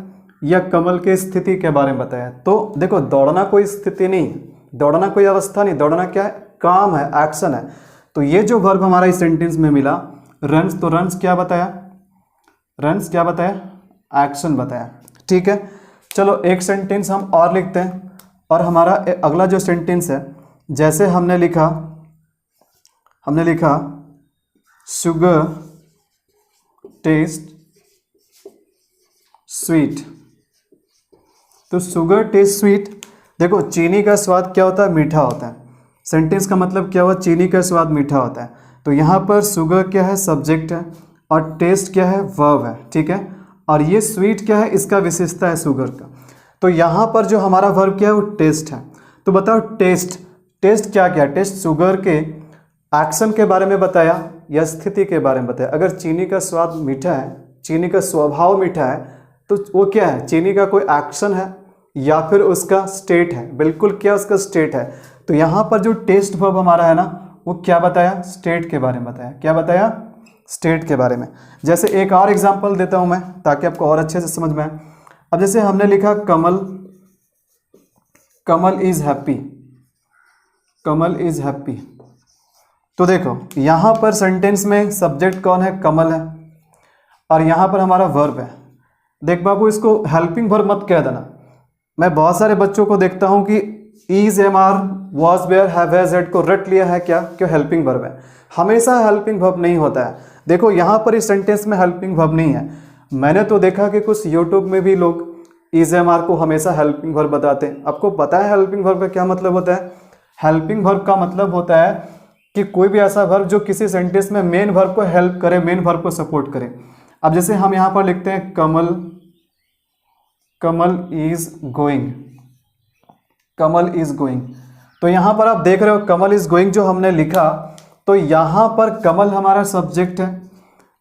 या कमल के स्थिति के बारे में बताया। तो देखो दौड़ना कोई स्थिति नहीं, दौड़ना कोई अवस्था नहीं, दौड़ना क्या है, काम है, एक्शन है। तो ये जो वर्ब हमारा इस सेंटेंस में मिला रन्स, तो रन्स क्या बताया, रन्स क्या बताया, एक्शन बताया। ठीक है, चलो एक सेंटेंस हम और लिखते हैं। और हमारा अगला जो सेंटेंस है, जैसे हमने लिखा शुगर टेस्ट स्वीट। तो शुगर टेस्ट स्वीट, देखो चीनी का स्वाद क्या होता है, मीठा होता है। सेंटेंस का मतलब क्या हुआ, चीनी का स्वाद मीठा होता है। तो यहाँ पर शुगर क्या है, सब्जेक्ट है, और टेस्ट क्या है, वर्ब है। ठीक है, और ये स्वीट क्या है, इसका विशेषता है शुगर का। तो यहाँ पर जो हमारा वर्ब क्या है वो टेस्ट है। तो बताओ टेस्ट, टेस्ट क्या क्या, टेस्ट शुगर के एक्शन के बारे में बताया या स्थिति के बारे में बताया। अगर चीनी का स्वाद मीठा है, चीनी का स्वभाव मीठा है, तो वो क्या है, चीनी का कोई एक्शन है या फिर उसका स्टेट है। बिल्कुल क्या उसका स्टेट है। तो यहाँ पर जो टेस्ट वर्ब हमारा है ना, वो क्या बताया, स्टेट के बारे में बताया। क्या बताया, स्टेट के बारे में। जैसे एक और एग्जांपल देता हूँ मैं ताकि आपको और अच्छे से समझ में आए। अब जैसे हमने लिखा Kamal, Kamal is happy, Kamal is happy. तो देखो यहाँ पर सेंटेंस में सब्जेक्ट कौन है, कमल है, और यहाँ पर हमारा वर्ब है। देख बाबू, इसको हेल्पिंग वर्ब मत कह देना। मैं बहुत सारे बच्चों को देखता हूँ कि is, am are, was, were, have, has, had को रट लिया है क्या, क्यों हेल्पिंग वर्ब है। हमेशा हेल्पिंग वर्ब नहीं होता है। देखो यहाँ पर इस सेंटेंस में हेल्पिंग वर्ब नहीं है। मैंने तो देखा कि कुछ यूट्यूब में भी लोग इज, एम आर को हमेशा हेल्पिंग वर्ब बताते हैं। आपको पता है हेल्पिंग वर्ब का क्या मतलब होता है? हेल्पिंग वर्ब का मतलब होता है कि कोई भी ऐसा वर्ब जो किसी सेंटेंस में मेन वर्ब को हेल्प करे, मेन वर्ब को सपोर्ट करे। अब जैसे हम यहाँ पर लिखते हैं Kamal, Kamal is going, Kamal is going. तो यहाँ पर आप देख रहे हो कमल इज गोइंग जो हमने लिखा, तो यहाँ पर कमल हमारा सब्जेक्ट है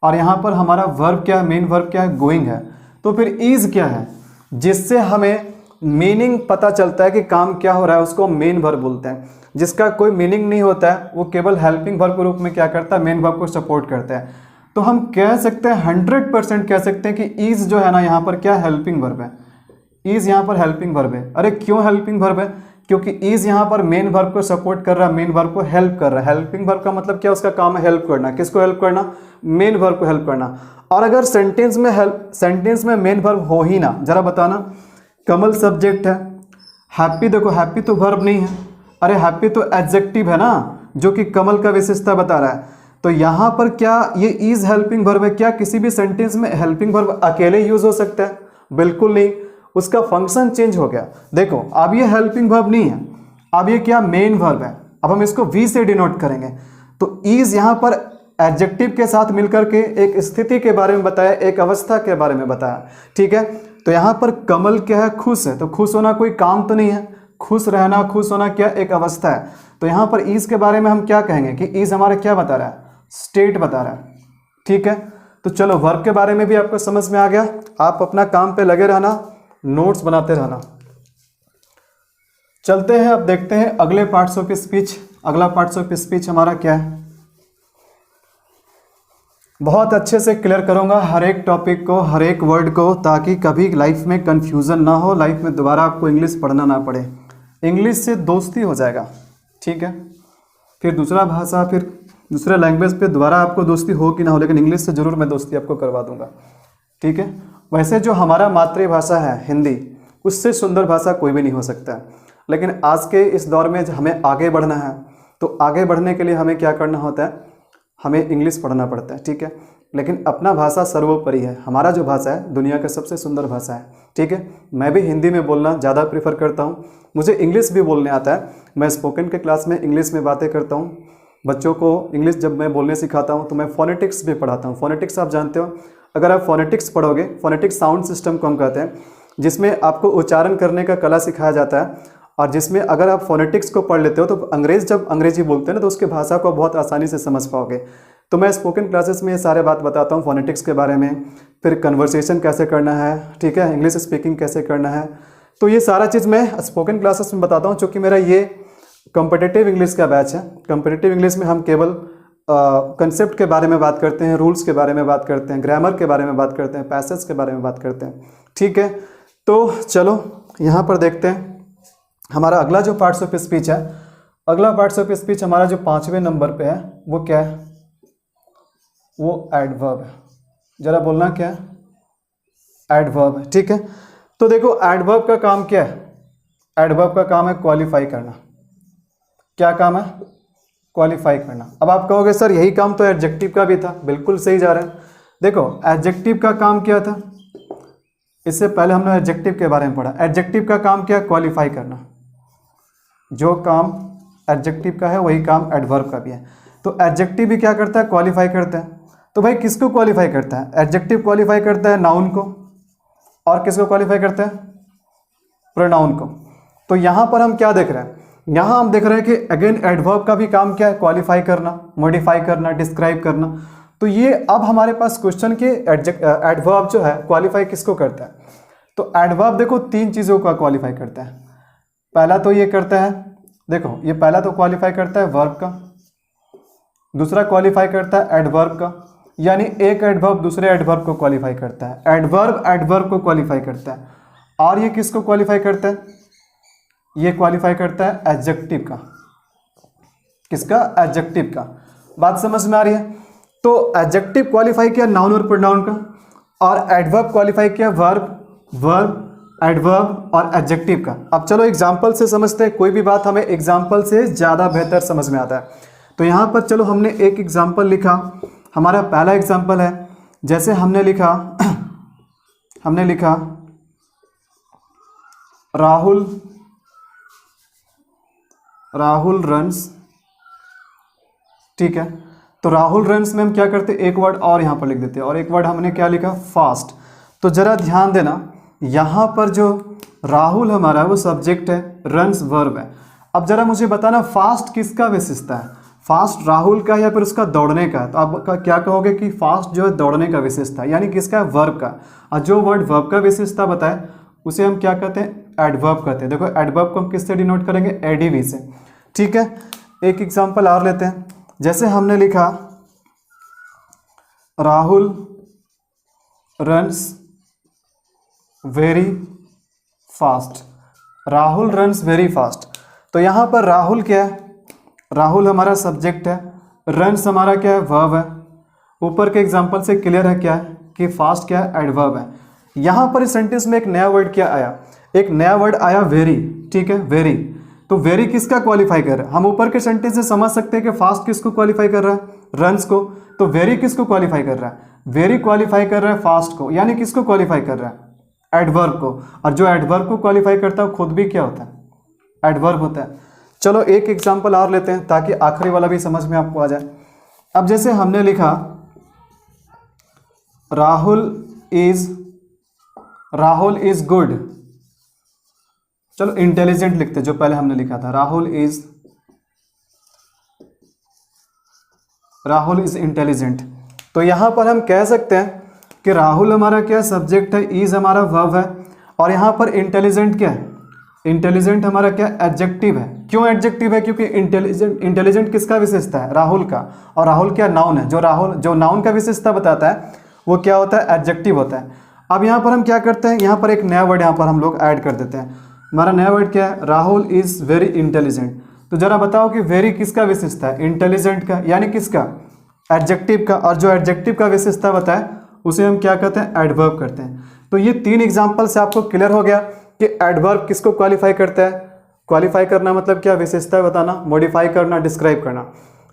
और यहाँ पर हमारा वर्ब क्या है, मेन वर्ब क्या है, गोइंग है। तो फिर इज क्या है, जिससे हमें मीनिंग पता चलता है कि काम क्या हो रहा है, उसको मेन वर्ब बोलते हैं। जिसका कोई मीनिंग नहीं होता है वो केवल हेल्पिंग वर्ब के रूप में क्या करता है, मेन वर्ब को सपोर्ट करता है। तो हम कह सकते हैं 100% कह सकते हैं कि इज जो है ना यहाँ पर क्या हेल्पिंग वर्ब है। इज यहाँ पर हेल्पिंग वर्ब है। अरे क्यों हेल्पिंग वर्ब है? क्योंकि इज यहाँ पर मेन वर्ब को सपोर्ट कर रहा है, मेन वर्ब को हेल्प कर रहा है। हेल्पिंग वर्ब का मतलब क्या, उसका काम है हेल्प करना। किसको हेल्प करना? मेन वर्ब को हेल्प करना। और अगर सेंटेंस में मेन वर्ब हो ही ना, जरा बताना। कमल सब्जेक्ट है, हैप्पी देखो हैप्पी तो वर्ब नहीं है, अरे हैप्पी तो एडजेक्टिव है ना, जो कि कमल का विशेषता बता रहा है। तो यहाँ पर क्या ये इज हेल्पिंग वर्ब है? क्या किसी भी सेंटेंस में हेल्पिंग वर्ब अकेले यूज हो सकता है? बिल्कुल नहीं, उसका फंक्शन चेंज हो गया। देखो अब ये हेल्पिंग वर्ब नहीं है, अब ये क्या, मेन वर्ब है। अब हम इसको वी से डिनोट करेंगे। तो इज यहाँ पर एडजेक्टिव के साथ मिलकर के एक स्थिति के बारे में बताया, एक अवस्था के बारे में बताया। ठीक है, तो यहाँ पर कमल क्या है, खुश है। तो खुश होना कोई काम तो नहीं है, खुश रहना, खुश होना क्या, एक अवस्था है। तो यहाँ पर इज के बारे में हम क्या कहेंगे कि इज हमारा क्या बता रहा है, स्टेट बता रहा है। ठीक है, तो चलो वर्ब के बारे में भी आपको समझ में आ गया। आप अपना काम पे लगे रहना, नोट्स बनाते रहना। चलते हैं अब देखते हैं अगले पार्ट्स ऑफ स्पीच। अगला पार्ट्स ऑफ स्पीच हमारा क्या है, बहुत अच्छे से क्लियर करूंगा हर एक टॉपिक को, हर एक वर्ड को, ताकि कभी लाइफ में कंफ्यूजन ना हो, लाइफ में दोबारा आपको इंग्लिश पढ़ना ना पड़े। इंग्लिश से दोस्ती हो जाएगा, ठीक है। फिर दूसरा भाषा, फिर दूसरे लैंग्वेज पे दोबारा आपको दोस्ती हो कि ना हो, लेकिन इंग्लिश से ज़रूर मैं दोस्ती आपको करवा दूंगा, ठीक है। वैसे जो हमारा मातृभाषा है हिंदी, उससे सुंदर भाषा कोई भी नहीं हो सकता है। लेकिन आज के इस दौर में हमें आगे बढ़ना है, तो आगे बढ़ने के लिए हमें क्या करना होता है, हमें इंग्लिश पढ़ना पड़ता है, ठीक है। लेकिन अपना भाषा सर्वोपरि है। हमारा जो भाषा है दुनिया का सबसे सुंदर भाषा है, ठीक है। मैं भी हिंदी में बोलना ज़्यादा प्रीफर करता हूँ। मुझे इंग्लिश भी बोलने आता है। मैं स्पोकन के क्लास में इंग्लिश में बातें करता हूँ। बच्चों को इंग्लिश जब मैं बोलने सिखाता हूँ तो मैं फोनेटिक्स भी पढ़ाता हूँ। फोनेटिक्स आप जानते हो, अगर आप फोनेटिक्स पढ़ोगे, फोनेटिक्स साउंड सिस्टम को हम कहते हैं, जिसमें आपको उच्चारण करने का कला सिखाया जाता है। और जिसमें अगर आप फोनेटिक्स को पढ़ लेते हो तो जब अंग्रेजी बोलते हैं ना, तो उसके भाषा को बहुत आसानी से समझ पाओगे। तो मैं स्पोकन क्लासेस में ये सारे बात बताता हूँ फोनेटिक्स के बारे में, फिर कन्वर्सेशन कैसे करना है, ठीक है, इंग्लिश स्पीकिंग कैसे करना है। तो ये सारा चीज़ मैं स्पोकन क्लासेस में बताता हूँ, चूँकि मेरा ये कॉम्पिटिटिव इंग्लिश का बैच है। कॉम्पिटिटिव इंग्लिश में हम केवल कंसेप्ट के बारे में बात करते हैं, रूल्स के बारे में बात करते हैं, ग्रामर के बारे में बात करते हैं, पैसेज के बारे में बात करते हैं, ठीक है। तो चलो यहाँ पर देखते हैं हमारा अगला जो पार्ट्स ऑफ स्पीच है। अगला पार्ट्स ऑफ स्पीच हमारा जो 5वें नंबर पे है वो क्या है, वो एडवर्ब है। जरा बोलना क्या है, एडवर्ब है, ठीक है। तो देखो एडवर्ब का काम क्या है, एडवर्ब का काम है क्वालिफाई करना। क्या काम है, क्वालिफाई करना। अब आप कहोगे सर यही काम तो एडजेक्टिव का भी था, बिल्कुल सही जा रहे हैं। देखो एडजेक्टिव का काम क्या था, इससे पहले हमने एडजेक्टिव के बारे में पढ़ा। एडजेक्टिव का काम क्या है, क्वालिफाई करना। जो काम एडजेक्टिव का है वही काम एडवर्ब का भी है। तो एडजेक्टिव भी क्या करता है, क्वालिफाई करता है। तो भाई किसको क्वालिफाई करता है, एडजेक्टिव क्वालिफाई करता है नाउन को, और किसको क्वालिफाई करता है, प्रोनाउन को। तो यहाँ पर हम क्या देख रहे हैं यहाँ हम देख रहे हैं कि अगेन एडवर्ब का भी काम क्या है, क्वालिफाई करना, मॉडिफाई करना, डिस्क्राइब करना। तो ये अब हमारे पास क्वेश्चन के एडवर्ब जो है क्वालिफाई किसको करता है, तो एडवर्ब देखो तीन चीज़ों का क्वालिफाई करता है। पहला तो ये करता है, देखो ये पहला तो क्वालिफाई करता है वर्ब का, दूसरा क्वालिफाई करता है एडवर्ब का, यानी एक एडवर्ब दूसरे एडवर्ब को क्वालिफाई करता है, एडवर्ब एडवर्ब को क्वालिफाई करता है। और ये किसको क्वालिफाई करता है, ये क्वालिफाई करता है एडजेक्टिव का, किसका, एडजेक्टिव का। बात समझ में आ रही है। तो एडजेक्टिव क्वालिफाई किया नाउन और प्रोनाउन का, और एडवर्ब क्वालिफाई किया वर्ब, वर्ब, एडवर्ब और एडजेक्टिव का। अब चलो एग्जाम्पल से समझते हैं, कोई भी बात हमें एग्जाम्पल से ज़्यादा बेहतर समझ में आता है। तो यहाँ पर चलो हमने एक एग्जाम्पल लिखा, हमारा पहला एग्जाम्पल है, जैसे हमने लिखा राहुल रन्स, ठीक है। तो राहुल रन्स में हम क्या करते, एक वर्ड और यहाँ पर लिख देते हैं, और एक वर्ड हमने क्या लिखा, फास्ट। तो जरा ध्यान देना, यहाँ पर जो राहुल हमारा वो सब्जेक्ट है, रन्स वर्ब है। अब जरा मुझे बताना फास्ट किसका विशेषता है, फास्ट राहुल का या फिर उसका दौड़ने का है। तो आप क्या कहोगे कि फास्ट जो है दौड़ने का विशेषता है, यानी किसका है, वर्ब का। और जो वर्ड वर्ब का विशेषता बताए उसे हम क्या कहते हैं, एडवर्ब कहते हैं। देखो एडवर्ब को हम किससे डिनोट करेंगे, एडीवी से, ठीक है। एक एग्जांपल और लेते हैं, जैसे हमने लिखा Rahul runs very fast, Rahul runs very fast. तो यहाँ पर राहुल क्या है, राहुल हमारा सब्जेक्ट है, रन्स हमारा क्या है, वर्ब है। ऊपर के एग्जांपल से क्लियर है क्या है कि फास्ट क्या है, एडवर्ब है। यहाँ पर इस सेंटेंस में एक नया वर्ड क्या आया, एक नया वर्ड आया वेरी, ठीक है, वेरी। तो वेरी किसका क्वालिफाई कर रहा है, हम ऊपर के सेंटेंस से समझ सकते हैं कि फास्ट किसको क्वालिफाई कर रहा है, रन्स को। तो वेरी किसको क्वालिफाई कर रहा है, वेरी क्वालिफाई कर रहा है फास्ट को, यानी किसको क्वालिफाई कर रहा है, एडवर्ब को। और जो एडवर्ब को क्वालिफाई करता है खुद भी क्या होता है, एडवर्ब होता है। चलो एक एग्जांपल और लेते हैं ताकि आखिरी वाला भी समझ में आपको आ जाए। अब जैसे हमने लिखा राहुल इज गुड, चलो इंटेलिजेंट लिखते, जो पहले हमने लिखा था राहुल इज इंटेलिजेंट। तो यहां पर हम कह सकते हैं कि राहुल हमारा क्या सब्जेक्ट है, इज हमारा वर्ब है, और यहां पर इंटेलिजेंट क्या है, इंटेलिजेंट हमारा क्या एडजेक्टिव है। क्यों एडजेक्टिव है, क्योंकि इंटेलिजेंट किसका विशेषता है, राहुल का, और राहुल क्या नाउन है। जो नाउन का विशेषता बताता है वो क्या होता है, एडजेक्टिव होता है। अब यहाँ पर हम क्या करते हैं, यहाँ पर एक नया वर्ड यहाँ पर हम लोग ऐड कर देते हैं। हमारा नया वर्ड क्या है, राहुल इज वेरी इंटेलिजेंट। तो जरा बताओ कि वेरी किसका विशेषता है, इंटेलिजेंट का, यानी किसका, एडजेक्टिव का। और जो एडजेक्टिव का विशेषता बताए उसे हम क्या कहते हैं, एडवर्ब करते हैं। तो ये तीन एग्जाम्पल से आपको क्लियर हो गया कि एडवर्ब किसको क्वालिफाई करता है। क्वालिफाई करना मतलब क्या, विशेषता बताना, मॉडिफाई करना, डिस्क्राइब करना।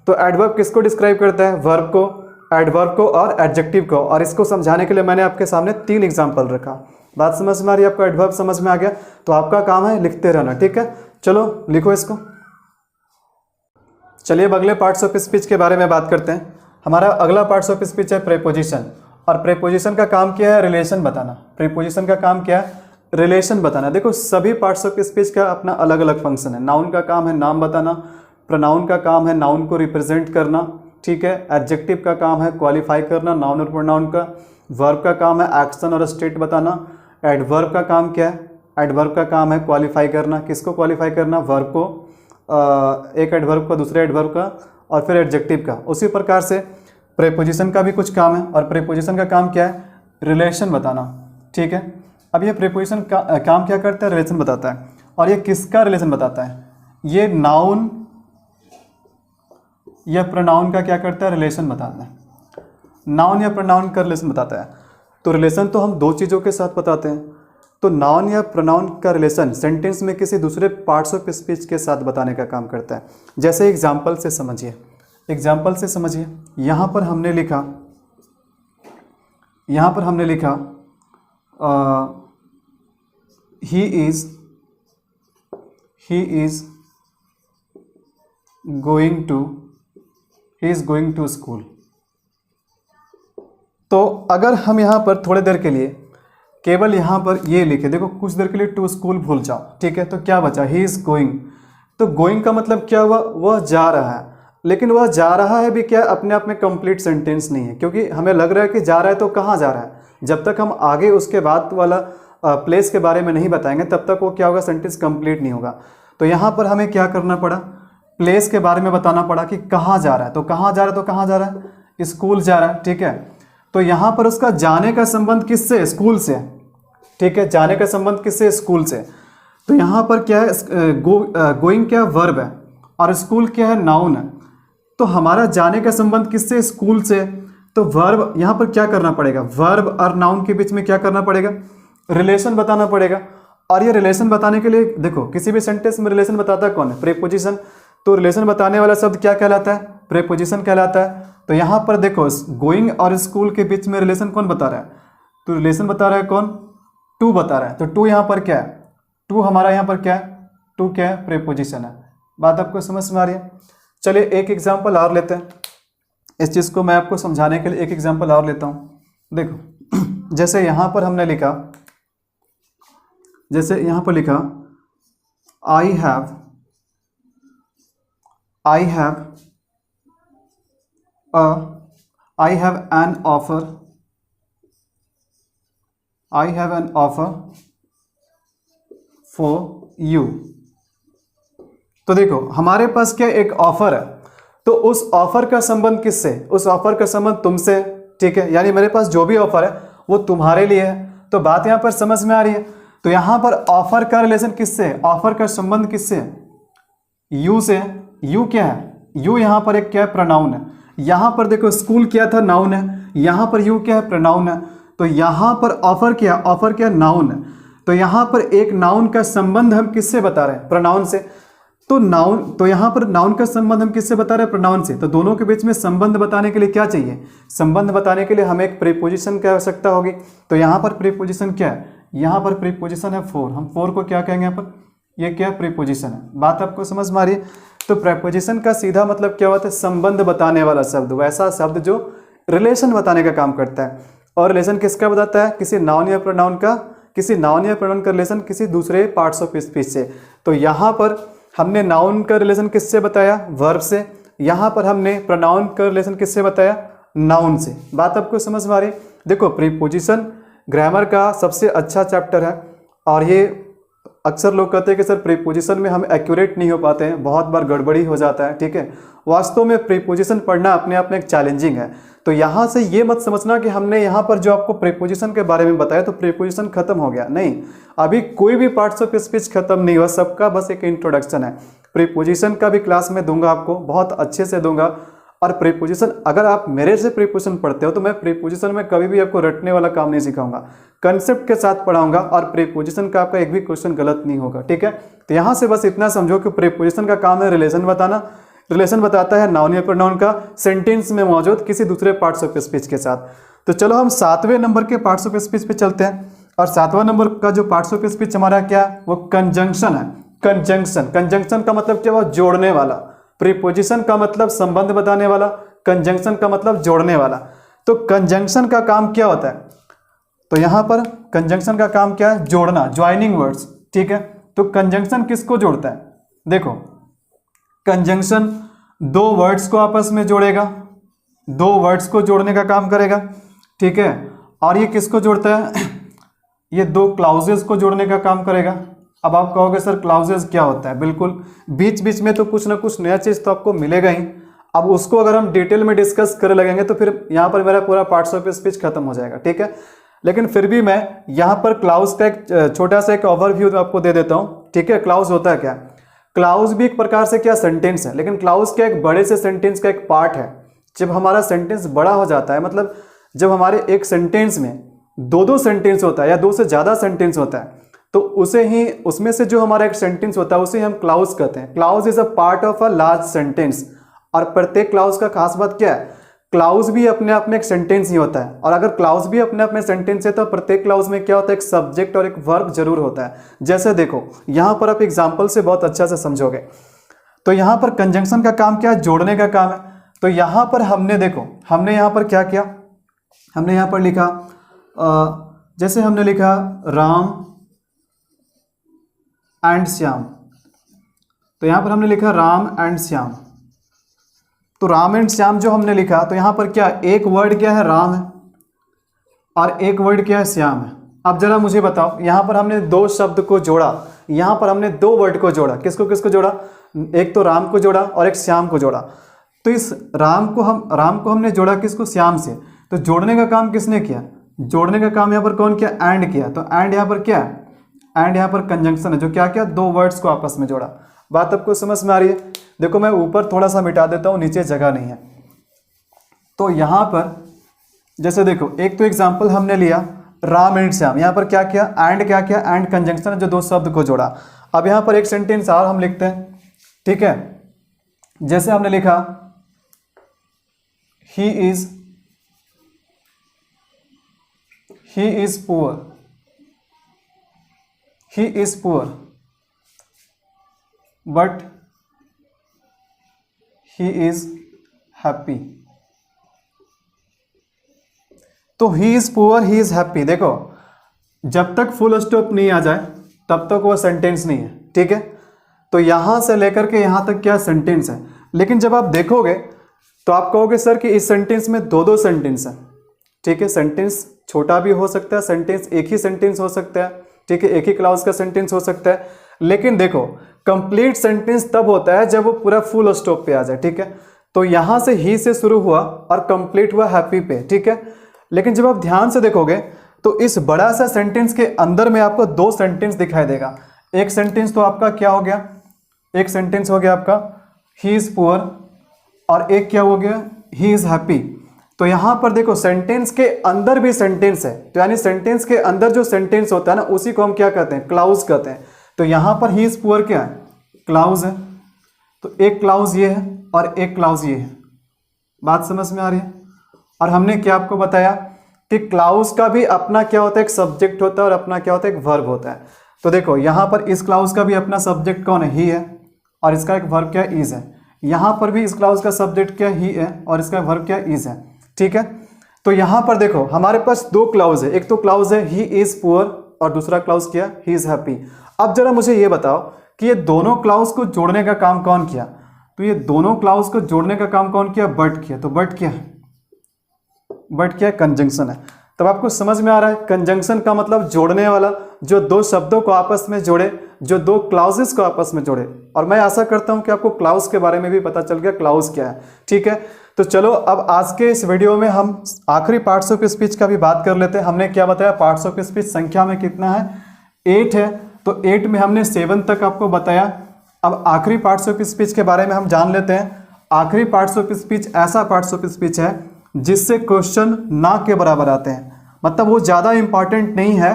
तो एडवर्ब किसको डिस्क्राइब करता है, वर्ब को, एडवर्ब को और एडजेक्टिव को। और इसको समझाने के लिए मैंने आपके सामने तीन एग्जाम्पल रखा। बात समझ में आ रही है, आपको एडवर्ब समझ में आ गया, तो आपका काम है लिखते रहना, ठीक है। चलो लिखो इसको। चलिए अब अगले पार्ट्स ऑफ स्पीच के बारे में बात करते हैं। हमारा अगला पार्ट्स ऑफ स्पीच है प्रीपोजिशन, और प्रीपोजिशन का काम क्या है, रिलेशन बताना। प्रीपोजिशन का काम क्या है, रिलेशन बताना। देखो सभी पार्ट्स ऑफ स्पीच का अपना अलग अलग फंक्शन है। नाउन का काम है नाम बताना, प्रोनाउन का काम है नाउन को रिप्रेजेंट करना, ठीक है। एडजेक्टिव का काम है क्वालिफाई करना नाउन और प्रोनाउन का। वर्ब का काम है एक्शन और स्टेट बताना। एडवर्ब का काम क्या है, एडवर्ब का काम है क्वालिफाई करना। किसको क्वालिफाई करना, वर्ब को, एक एडवर्ब का दूसरे एडवर्ब का, और फिर एडजेक्टिव का। उसी प्रकार से प्रीपोजिशन का भी कुछ काम है, और प्रीपोजिशन का काम क्या है, रिलेशन बताना, ठीक है। अब ये प्रीपोजिशन का काम क्या करता है, रिलेशन बताता है। और ये किसका रिलेशन बताता है, ये नाउन या प्रोनाउन का क्या करता है, रिलेशन बताता है। नाउन या प्रोनाउन का रिलेशन बताता है। तो रिलेशन तो हम दो चीज़ों के साथ बताते हैं। तो नाउन या प्रोनाउन का रिलेशन सेंटेंस में किसी दूसरे पार्ट्स ऑफ स्पीच के साथ बताने का काम करता है। जैसे एग्जाम्पल से समझिए, एग्जाम्पल से समझिए। यहाँ पर हमने लिखा he is going to school. तो अगर हम यहाँ पर थोड़ी देर के लिए केवल यहाँ पर ये लिखे, देखो कुछ देर के लिए टू स्कूल भूल जाओ, ठीक है। तो क्या बचा, ही इज गोइंग। तो गोइंग का मतलब क्या हुआ, वह जा रहा है, लेकिन वह जा रहा है भी क्या अपने आप में कंप्लीट सेंटेंस नहीं है, क्योंकि हमें लग रहा है कि जा रहा है तो कहाँ जा रहा है। जब तक हम आगे उसके बाद वाला प्लेस के बारे में नहीं बताएंगे तब तक वो क्या होगा, सेंटेंस कंप्लीट नहीं होगा। तो यहाँ पर हमें क्या करना पड़ा, प्लेस के बारे में बताना पड़ा कि कहाँ जा रहा है, तो कहाँ जा रहा है, तो कहाँ जा रहा है, स्कूल जा रहा है, ठीक है। तो यहाँ पर उसका जाने का संबंध किससे, स्कूल से, ठीक है, जाने का संबंध किससे, स्कूल से। तो यहाँ पर क्या है, गोइंग क्या वर्ब है और स्कूल क्या है, नाउन है। तो हमारा जाने का संबंध किससे, स्कूल से। तो वर्ब यहाँ पर क्या करना पड़ेगा, वर्ब और नाउन के बीच में क्या करना पड़ेगा, रिलेशन बताना पड़ेगा। और ये रिलेशन बताने के लिए देखो, किसी भी सेंटेंस में रिलेशन बताता है कौन है, प्रीपोजिशन। तो रिलेशन बताने वाला शब्द क्या कहलाता है, प्रीपोजिशन कहलाता है। तो यहाँ पर देखो, गोइंग और स्कूल के बीच में रिलेशन कौन बता रहा है, तो रिलेशन बता रहा है कौन, टू बता रहा है। तो टू यहाँ पर क्या है, टू हमारा यहाँ पर क्या है, टू क्या है, प्रीपोजिशन है। बात आपको समझ में आ रही है। चलिए एक एग्जाम्पल और लेते हैं, इस चीज़ को मैं आपको समझाने के लिए एक एग्जाम्पल और लेता हूँ। देखो जैसे यहाँ पर हमने लिखा, जैसे यहाँ पर लिखा I have an offer for you. तो देखो हमारे पास क्या एक ऑफर है, तो उस ऑफर का संबंध किससे, उस ऑफर का संबंध तुमसे, ठीक है। यानी मेरे पास जो भी ऑफर है वो तुम्हारे लिए है। तो बात यहाँ पर समझ में आ रही है। तो यहाँ पर ऑफर का रिलेशन किससे, ऑफर का संबंध किससे, यू से। यू क्या है, यू यहाँ पर एक क्या है, प्रोनाउन है। यहाँ पर देखो स्कूल क्या था, नाउन है, यहाँ पर यू क्या है, प्रोनाउन है। तो यहाँ पर ऑफर क्या, ऑफर क्या, नाउन है। तो यहाँ पर एक नाउन का संबंध हम किससे बता रहे हैं, प्रोनाउन से। तो नाउन, तो यहाँ पर नाउन का संबंध हम किससे बता रहे हैं, प्रोनाउन से। तो दोनों के बीच में संबंध बताने के लिए क्या चाहिए, संबंध बताने के लिए हमें एक प्रीपोजिशन की आवश्यकता होगी। तो यहाँ पर प्रीपोजिशन क्या है, यहाँ पर प्रीपोजिशन है फोर। हम फोर को क्या कहेंगे यहाँ पर, ये क्या है, प्रीपोजिशन है। बात आपको समझ में आ रही है। तो प्रीपोजिशन का सीधा मतलब क्या होता है, संबंध बताने वाला शब्द, वैसा शब्द जो रिलेशन बताने का काम करता है। और रिलेशन किसका बताता है, किसी नाउन या प्रोनाउन का, किसी नाउन या प्रोनाउन का रिलेशन किसी दूसरे पार्ट्स ऑफ स्पीच से। तो यहाँ पर हमने नाउन का रिलेशन किससे बताया, वर्ब से। यहाँ पर हमने प्रोनाउन का रिलेशन किससे बताया, नाउन से। बात आपको समझ में आ रही है। देखो प्रीपोजिशन ग्रामर का सबसे अच्छा चैप्टर है, और ये अक्सर लोग कहते हैं कि सर प्रीपोजिशन में हम एक्यूरेट नहीं हो पाते हैं, बहुत बार गड़बड़ी हो जाता है, ठीक है। वास्तव में प्रीपोजिशन पढ़ना अपने आप में एक चैलेंजिंग है। तो यहाँ से ये मत समझना कि हमने यहाँ पर जो आपको प्रीपोजिशन के बारे में बताया तो प्रीपोजिशन खत्म हो गया, नहीं। अभी कोई भी पार्ट्स ऑफ स्पीच खत्म नहीं हुआ, सबका बस एक इंट्रोडक्शन है। प्रीपोजिशन का भी क्लास में दूंगा आपको, बहुत अच्छे से दूंगा। और प्रीपोजिशन, अगर आप मेरे से प्रीपोजिशन पढ़ते हो तो मैं प्रीपोजिशन में कभी भी आपको रटने वाला काम नहीं सिखाऊंगा, कंसेप्ट के साथ पढ़ाऊंगा, और प्रीपोजिशन का आपका एक भी क्वेश्चन गलत नहीं होगा, ठीक है। तो यहाँ से बस इतना समझो कि प्रीपोजिशन का काम है रिलेशन बताना। रिलेशन बताता है नाउन या प्रोनाउन का सेंटेंस में मौजूद किसी दूसरे पार्ट्स ऑफ स्पीच के साथ। तो चलो हम 7वें नंबर के पार्ट्स ऑफ स्पीच पे चलते हैं। और 7वां नंबर का जो पार्ट्स ऑफ स्पीच हमारा क्या है, वो कंजंक्शन है। कंजंक्शन, कंजंक्शन का मतलब क्या, वो जोड़ने वाला। प्रीपोजिशन का मतलब संबंध बताने वाला, कंजंक्शन का मतलब जोड़ने वाला। तो कंजंक्शन का काम क्या होता है, तो यहां पर कंजंक्शन का काम क्या है, जोड़ना, ज्वाइनिंग वर्ड्स, ठीक है। तो कंजंक्शन किसको जोड़ता है, देखो कंजंक्शन दो वर्ड्स को आपस में जोड़ेगा, दो वर्ड्स को जोड़ने का काम करेगा, ठीक है। और ये किसको जोड़ता है, ये दो क्लाउजेस को जोड़ने का काम करेगा। अब आप कहोगे सर क्लाउजेस क्या होता है, बिल्कुल बीच बीच में तो कुछ ना कुछ नया चीज़ तो आपको मिलेगा ही। अब उसको अगर हम डिटेल में डिस्कस करने लगेंगे तो फिर यहाँ पर मेरा पूरा पार्ट्स ऑफ स्पीच खत्म हो जाएगा, ठीक है। लेकिन फिर भी मैं यहाँ पर क्लाउज का एक छोटा सा एक ओवरव्यू आपको दे देता हूँ, ठीक है। क्लाउज होता है क्या, क्लाउज भी एक प्रकार से क्या सेंटेंस है, लेकिन क्लाउज क्या एक बड़े से सेंटेंस का एक पार्ट है। जब हमारा सेंटेंस बड़ा हो जाता है, मतलब जब हमारे एक सेंटेंस में दो सेंटेंस होता है या दो से ज़्यादा सेंटेंस होता है, तो उसे ही, उसमें से जो हमारा एक सेंटेंस होता है उसे हम क्लाउज कहते हैं। Clause is a part of a large sentence. और प्रत्येक क्लाउज का खास बात क्या है, क्लाउज भी अपने आप में एक सेंटेंस ही होता है। और अगर क्लाउज भी अपने आप में सेंटेंस है तो प्रत्येक क्लाउज में क्या होता है, एक सब्जेक्ट और एक वर्ब जरूर होता है। जैसे देखो यहाँ पर आप एग्जाम्पल से बहुत अच्छा से समझोगे। तो यहाँ पर कंजंक्शन का काम क्या है, जोड़ने का काम है। तो यहाँ पर हमने देखो, हमने यहाँ पर क्या किया, हमने यहाँ पर लिखा जैसे हमने लिखा राम एंड श्याम, तो यहाँ पर हमने लिखा राम एंड श्याम। तो राम एंड श्याम जो हमने लिखा, तो यहाँ पर क्या एक वर्ड क्या है राम है और एक वर्ड क्या है श्याम है। अब जरा मुझे बताओ, यहाँ पर हमने दो शब्द को जोड़ा, यहाँ पर हमने दो वर्ड को जोड़ा, किसको किसको जोड़ा, एक तो राम को जोड़ा और एक श्याम को जोड़ा। तो इस राम को हमने जोड़ा किसको, श्याम से। तो जोड़ने का काम किसने किया, जोड़ने का काम यहाँ पर कौन किया, एंड किया। तो एंड यहाँ पर क्या है, एंड यहाँ पर कंजंक्शन है जो क्या क्या दो वर्ड्स को आपस में जोड़ा। बात आपको समझ में आ रही है। देखो मैं ऊपर थोड़ा सा मिटा देता हूँ, नीचे जगह नहीं है। तो यहाँ पर जैसे देखो, एक तो एग्जाम्पल हमने लिया राम एंड श्याम, यहाँ पर क्या किया, एंड क्या किया, एंड कंजंक्शन है जो दो शब्द को जोड़ा। अब यहाँ पर एक सेंटेंस और हम लिखते हैं, ठीक है। जैसे हमने लिखा he is poor but he is happy. तो he is poor, he is happy. देखो जब तक फुल स्टॉप नहीं आ जाए तब तक वो सेंटेंस नहीं है, ठीक है। तो यहां से लेकर के यहां तक क्या सेंटेंस है। लेकिन जब आप देखोगे तो आप कहोगे सर कि इस सेंटेंस में दो दो सेंटेंस है, ठीक है। सेंटेंस छोटा भी हो सकता है, सेंटेंस एक ही सेंटेंस हो सकता है, ठीक है, एक ही क्लाउज का सेंटेंस हो सकता है। लेकिन देखो कंप्लीट सेंटेंस तब होता है जब वो पूरा फुल स्टॉप पे आ जाए, ठीक है। तो यहां से ही से शुरू हुआ और कंप्लीट हुआ हैप्पी पे, ठीक है। लेकिन जब आप ध्यान से देखोगे तो इस बड़ा सा सेंटेंस के अंदर में आपको दो सेंटेंस दिखाई देगा। एक सेंटेंस तो आपका क्या हो गया, एक सेंटेंस हो गया आपका ही इज पुअर और एक क्या हो गया, ही इज हैप्पी। तो यहां पर देखो सेंटेंस के अंदर भी सेंटेंस है, तो यानी सेंटेंस के अंदर जो सेंटेंस होता है ना उसी को हम क्या कहते हैं, क्लाउज कहते हैं। तो यहां पर ही इज पुअर क्या है, क्लाउज है। तो एक क्लाउज ये है और एक क्लाउज ये है। बात समझ में आ रही है। और हमने क्या आपको बताया कि क्लाउज का भी अपना क्या होता है, एक सब्जेक्ट होता है और अपना क्या होता है, एक वर्ब होता है। तो देखो यहां पर इस क्लाउज का भी अपना सब्जेक्ट कौन है, ही है, और इसका एक वर्ब क्या है, इज है। यहां पर भी इस क्लाउज का सब्जेक्ट क्या ही है और इसका वर्ब क्या इज है, ठीक है। तो यहां पर देखो हमारे पास दो क्लाउज है, एक तो क्लाउज है ही इज पुअर और दूसरा क्लाउज क्या, ही इज हैप्पी। अब जरा मुझे ये बताओ कि ये दोनों क्लाउज को जोड़ने का काम कौन किया। तो ये दोनों क्लाउज को जोड़ने का काम कौन किया, बट किया। तो बट क्या है, बट क्या है, कंजंक्शन है। तब आपको समझ में आ रहा है, कंजंक्शन का मतलब जोड़ने वाला, जो दो शब्दों को आपस में जोड़े, जो दो क्लाउजेस को आपस में जोड़े। और मैं आशा करता हूं कि आपको क्लाउज के बारे में भी पता चल गया, क्लाउज क्या है, ठीक है। तो चलो अब आज के इस वीडियो में हम आखिरी पार्ट्स ऑफ स्पीच का भी बात कर लेते हैं। हमने क्या बताया, पार्ट्स ऑफ स्पीच संख्या में कितना है, 8 है। तो 8 में हमने 7 तक आपको बताया। अब आखिरी पार्ट्स ऑफ स्पीच के बारे में हम जान लेते हैं। आखिरी पार्ट्स ऑफ स्पीच ऐसा पार्ट्स ऑफ स्पीच है जिससे क्वेश्चन ना के बराबर आते हैं, मतलब वो ज़्यादा इंपॉर्टेंट नहीं है,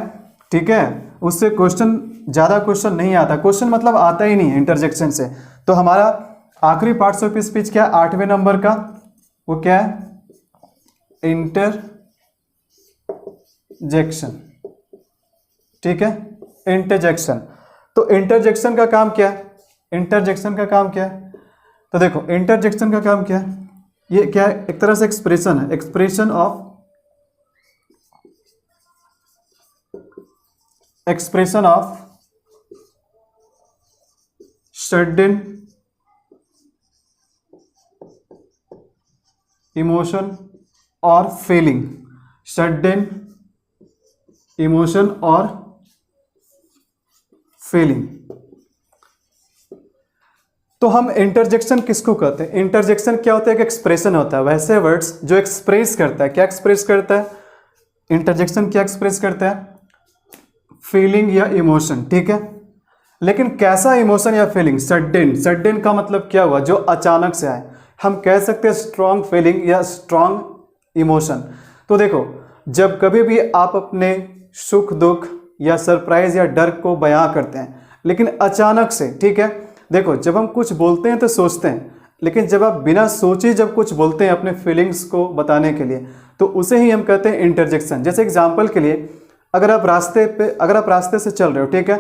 ठीक है। उससे ज़्यादा क्वेश्चन नहीं आता, क्वेश्चन मतलब आता ही नहीं है इंटरजेक्शन से। तो हमारा आखिरी पार्ट्स ऑफ स्पीच क्या है, 8वें नंबर का, वो क्या है, इंटरजेक्शन, ठीक है, इंटरजेक्शन। तो इंटरजेक्शन का काम क्या है, इंटरजेक्शन का काम क्या है। तो देखो इंटरजेक्शन का काम क्या है, ये क्या है, एक तरह से एक्सप्रेशन है, एक्सप्रेशन ऑफ सडन इमोशन और फीलिंग, सडन इमोशन और फीलिंग। तो हम इंटरजेक्शन किसको कहते हैं, इंटरजेक्शन क्या होता है, एक एक्सप्रेशन होता है, वैसे वर्ड्स जो एक्सप्रेस करता है, क्या एक्सप्रेस करता है, इंटरजेक्शन क्या एक्सप्रेस करता है, फीलिंग या इमोशन, ठीक है। लेकिन कैसा इमोशन या फीलिंग, सडन, सडन का मतलब क्या हुआ, जो अचानक से आए। हम कह सकते हैं स्ट्रॉन्ग फीलिंग या स्ट्रॉन्ग इमोशन। तो देखो जब कभी भी आप अपने सुख दुख या सरप्राइज या डर को बयां करते हैं, लेकिन अचानक से, ठीक है। देखो जब हम कुछ बोलते हैं तो सोचते हैं, लेकिन जब आप बिना सोचे जब कुछ बोलते हैं अपने फीलिंग्स को बताने के लिए, तो उसे ही हम कहते हैं इंटरजेक्शन। जैसे एग्जांपल के लिए, अगर आप रास्ते से चल रहे हो, ठीक है,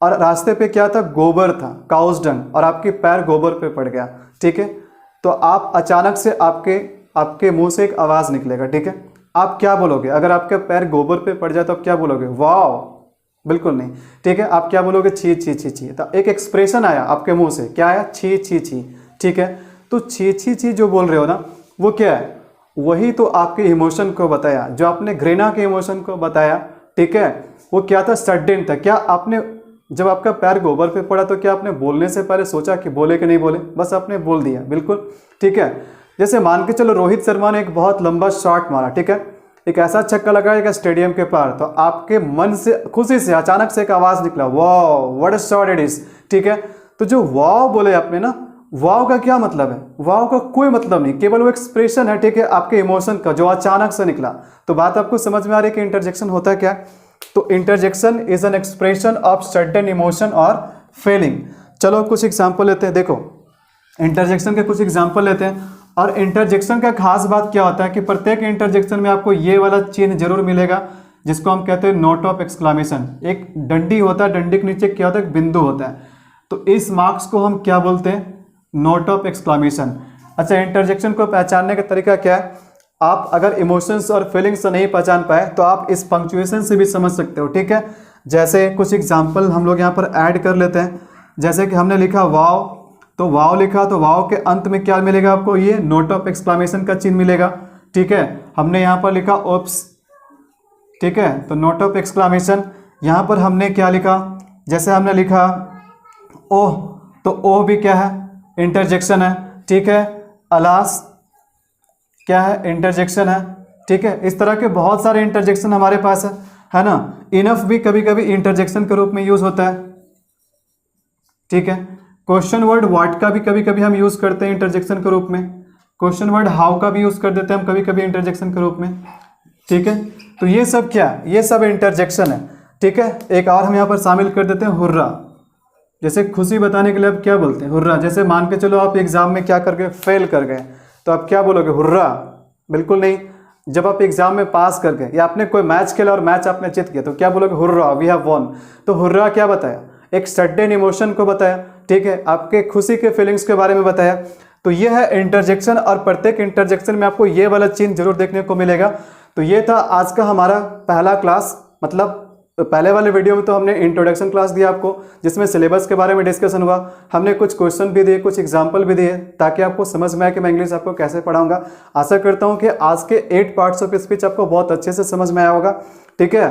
और रास्ते पे क्या था, गोबर था, काउज डंग, और आपके पैर गोबर पे पड़ गया, ठीक है। तो आप अचानक से आपके मुंह से एक आवाज़ निकलेगा, ठीक है। आप क्या बोलोगे, अगर आपके पैर गोबर पे पड़ जाए तो आप क्या बोलोगे, वाव, बिल्कुल नहीं। ठीक है, आप क्या बोलोगे? छी छी छी छी। तो एक एक्सप्रेशन आया आपके मुंह से, क्या आया? छी छी छी। ठीक है, तो छी छी छी जो बोल रहे हो ना, वो क्या है? वही तो आपके इमोशन को बताया, जो आपने घृणा के इमोशन को बताया। ठीक है, वो क्या था? सडन था। क्या आपने जब आपका पैर गोबर पे पड़ा तो क्या आपने बोलने से पहले सोचा कि बोले कि नहीं बोले? बस आपने बोल दिया, बिल्कुल। ठीक है, जैसे मान के चलो रोहित शर्मा ने एक बहुत लंबा शॉट मारा, ठीक है, एक ऐसा छक्का लगाएगा स्टेडियम के पार, तो आपके मन से खुशी से अचानक से एक आवाज निकला, wow what a shot it is. ठीक है, तो जो वाओ बोले आपने ना, वाओ का क्या मतलब है? वाओ का कोई मतलब नहीं, केवल वो एक्सप्रेशन है, ठीक है, आपके इमोशन का जो अचानक से निकला। तो बात आपको समझ में आ रही है कि इंटरजेक्शन होता है क्या? तो interjection is an expression of certain emotion और फीलिंग। चलो कुछ एग्जांपल लेते हैं। देखो इंटरजेक्शन के कुछ एग्जांपल लेते हैं। और इंटरजेक्शन का खास बात क्या होता है कि प्रत्येक इंटरजेक्शन में आपको ये वाला चिन्ह जरूर मिलेगा, जिसको हम कहते हैं नोट ऑफ एक्सक्लामेशन। एक डंडी होता है, डंडी के नीचे क्या होता है? एक बिंदु होता है। तो इस मार्क्स को हम क्या बोलते हैं? Note of exclamation. अच्छा, इंटरजेक्शन को पहचानने का तरीका क्या है? आप अगर इमोशंस और फीलिंग्स नहीं पहचान पाए तो आप इस पंक्चुएशन से भी समझ सकते हो। ठीक है, जैसे कुछ एग्जांपल हम लोग यहाँ पर ऐड कर लेते हैं। जैसे कि हमने लिखा वाव, तो वाव लिखा, तो वाव के अंत में क्या मिलेगा आपको? ये नोट ऑफ एक्सक्लामेशन का चिन्ह मिलेगा। ठीक है, हमने यहाँ पर लिखा ओप्स, ठीक है, तो नोट ऑफ एक्सक्लामेशन। यहाँ पर हमने क्या लिखा? जैसे हमने लिखा ओह, तो ओह भी क्या है? इंटरजेक्शन है। ठीक है, अलास क्या है? इंटरजेक्शन है। ठीक है, इस तरह के बहुत सारे इंटरजेक्शन हमारे पास है ना। इनफ भी कभी कभी इंटरजेक्शन के रूप में यूज होता है। ठीक है, क्वेश्चन वर्ड व्हाट का भी कभी कभी हम यूज करते हैं इंटरजेक्शन के रूप में। क्वेश्चन वर्ड हाउ का भी यूज कर देते हैं हम कभी कभी इंटरजेक्शन के रूप में। ठीक है, तो ये सब क्या? ये सब इंटरजेक्शन है। ठीक है, एक और हम यहाँ पर शामिल कर देते हैं हुर्रा। जैसे खुशी बताने के लिए आप क्या बोलते हैं? हुर्रा। जैसे मान के चलो आप एग्जाम में क्या कर गए? फेल कर गए, तो आप क्या बोलोगे? हुर्रा? बिल्कुल नहीं। जब आप एग्जाम में पास कर गए या आपने कोई मैच खेला और मैच आपने जीत गया, तो क्या बोलोगे? Hurrah, we have won. तो हुर्रा क्या बताया? एक सडन इमोशन को बताया। ठीक है, आपके खुशी के फीलिंग्स के बारे में बताया। तो ये है इंटरजेक्शन, और प्रत्येक इंटरजेक्शन में आपको ये वाला चिन्ह जरूर देखने को मिलेगा। तो ये था आज का हमारा पहला क्लास। मतलब पहले वाले वीडियो में तो हमने इंट्रोडक्शन क्लास दिया आपको, जिसमें सिलेबस के बारे में डिस्कशन हुआ। हमने कुछ क्वेश्चन भी दिए, कुछ एग्जाम्पल भी दिए, ताकि आपको समझ में आए कि मैं इंग्लिश आपको कैसे पढ़ाऊंगा। आशा करता हूं कि आज के 8 पार्ट्स ऑफ स्पीच आपको बहुत अच्छे से समझ में आया होगा। ठीक है,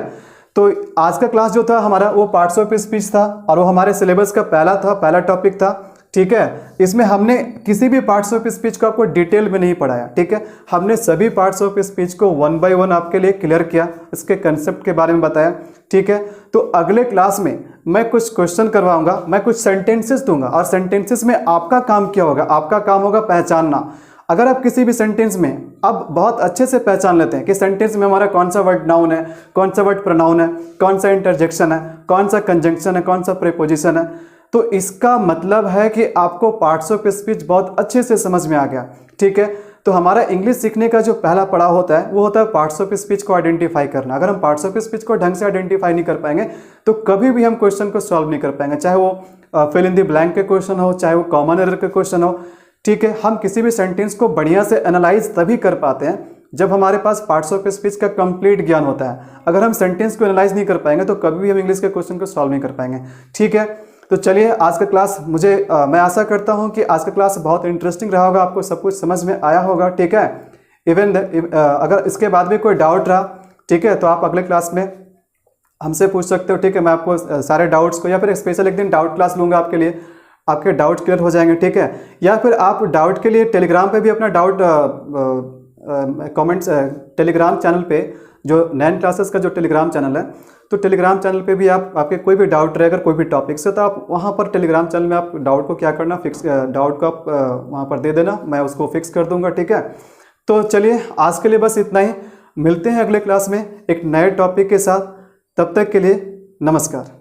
तो आज का क्लास जो था हमारा, वो पार्ट्स ऑफ स्पीच था, और वो हमारे सिलेबस का पहला टॉपिक था। ठीक है, इसमें हमने किसी भी पार्ट्स ऑफ स्पीच को आपको डिटेल में नहीं पढ़ाया। ठीक है, हमने सभी पार्ट्स ऑफ स्पीच को 1 बाय 1 आपके लिए क्लियर किया, इसके कंसेप्ट के बारे में बताया। ठीक है, तो अगले क्लास में मैं कुछ क्वेश्चन करवाऊंगा, मैं कुछ सेंटेंसेस दूंगा, और सेंटेंसेस में आपका काम क्या होगा? आपका काम होगा पहचानना। अगर आप किसी भी सेंटेंस में अब बहुत अच्छे से पहचान लेते हैं कि सेंटेंस में हमारा कौन सा वर्ड नाउन है, कौन सा वर्ड प्रोनाउन है, कौन सा इंटरजेक्शन है, कौन सा कंजंक्शन है, कौन सा प्रीपोजिशन है, तो इसका मतलब है कि आपको पार्ट्स ऑफ स्पीच बहुत अच्छे से समझ में आ गया। ठीक है, तो हमारा इंग्लिश सीखने का जो पहला पड़ाव होता है वो होता है पार्ट्स ऑफ स्पीच को आइडेंटिफाई करना। अगर हम पार्ट्स ऑफ स्पीच को ढंग से आइडेंटिफाई नहीं कर पाएंगे तो कभी भी हम क्वेश्चन को सॉल्व नहीं कर पाएंगे, चाहे वो फिल इन द ब्लैंक के क्वेश्चन हो, चाहे वो कॉमन एरर के क्वेश्चन हो। ठीक है, हम किसी भी सेंटेंस को बढ़िया से एनालाइज तभी कर पाते हैं जब हमारे पास पार्ट्स ऑफ स्पीच का कंप्लीट ज्ञान होता है। अगर हम सेंटेंस को एनालाइज नहीं कर पाएंगे तो कभी भी हम इंग्लिश के क्वेश्चन को सॉल्व नहीं कर पाएंगे। ठीक है, तो चलिए आज का क्लास मैं आशा करता हूं कि आज का क्लास बहुत इंटरेस्टिंग रहा होगा, आपको सब कुछ समझ में आया होगा। ठीक है, इवन अगर इसके बाद भी कोई डाउट रहा, ठीक है, तो आप अगले क्लास में हमसे पूछ सकते हो। ठीक है, मैं आपको सारे डाउट्स को, या फिर स्पेशल एक दिन डाउट क्लास लूँगा आपके लिए, आपके डाउट क्लियर हो जाएंगे। ठीक है, या फिर आप डाउट के लिए टेलीग्राम पे भी अपना डाउट कमेंट्स, टेलीग्राम चैनल पे, जो नैन क्लासेस का जो टेलीग्राम चैनल है, तो टेलीग्राम चैनल पे भी आपके कोई भी डाउट रहे, अगर कोई भी टॉपिक से, तो आप वहाँ पर टेलीग्राम चैनल में आप डाउट को क्या करना, डाउट को आप वहाँ पर दे देना, मैं उसको फिक्स कर दूंगा। ठीक है, तो चलिए आज के लिए बस इतना ही। मिलते हैं अगले क्लास में एक नए टॉपिक के साथ। तब तक के लिए नमस्कार।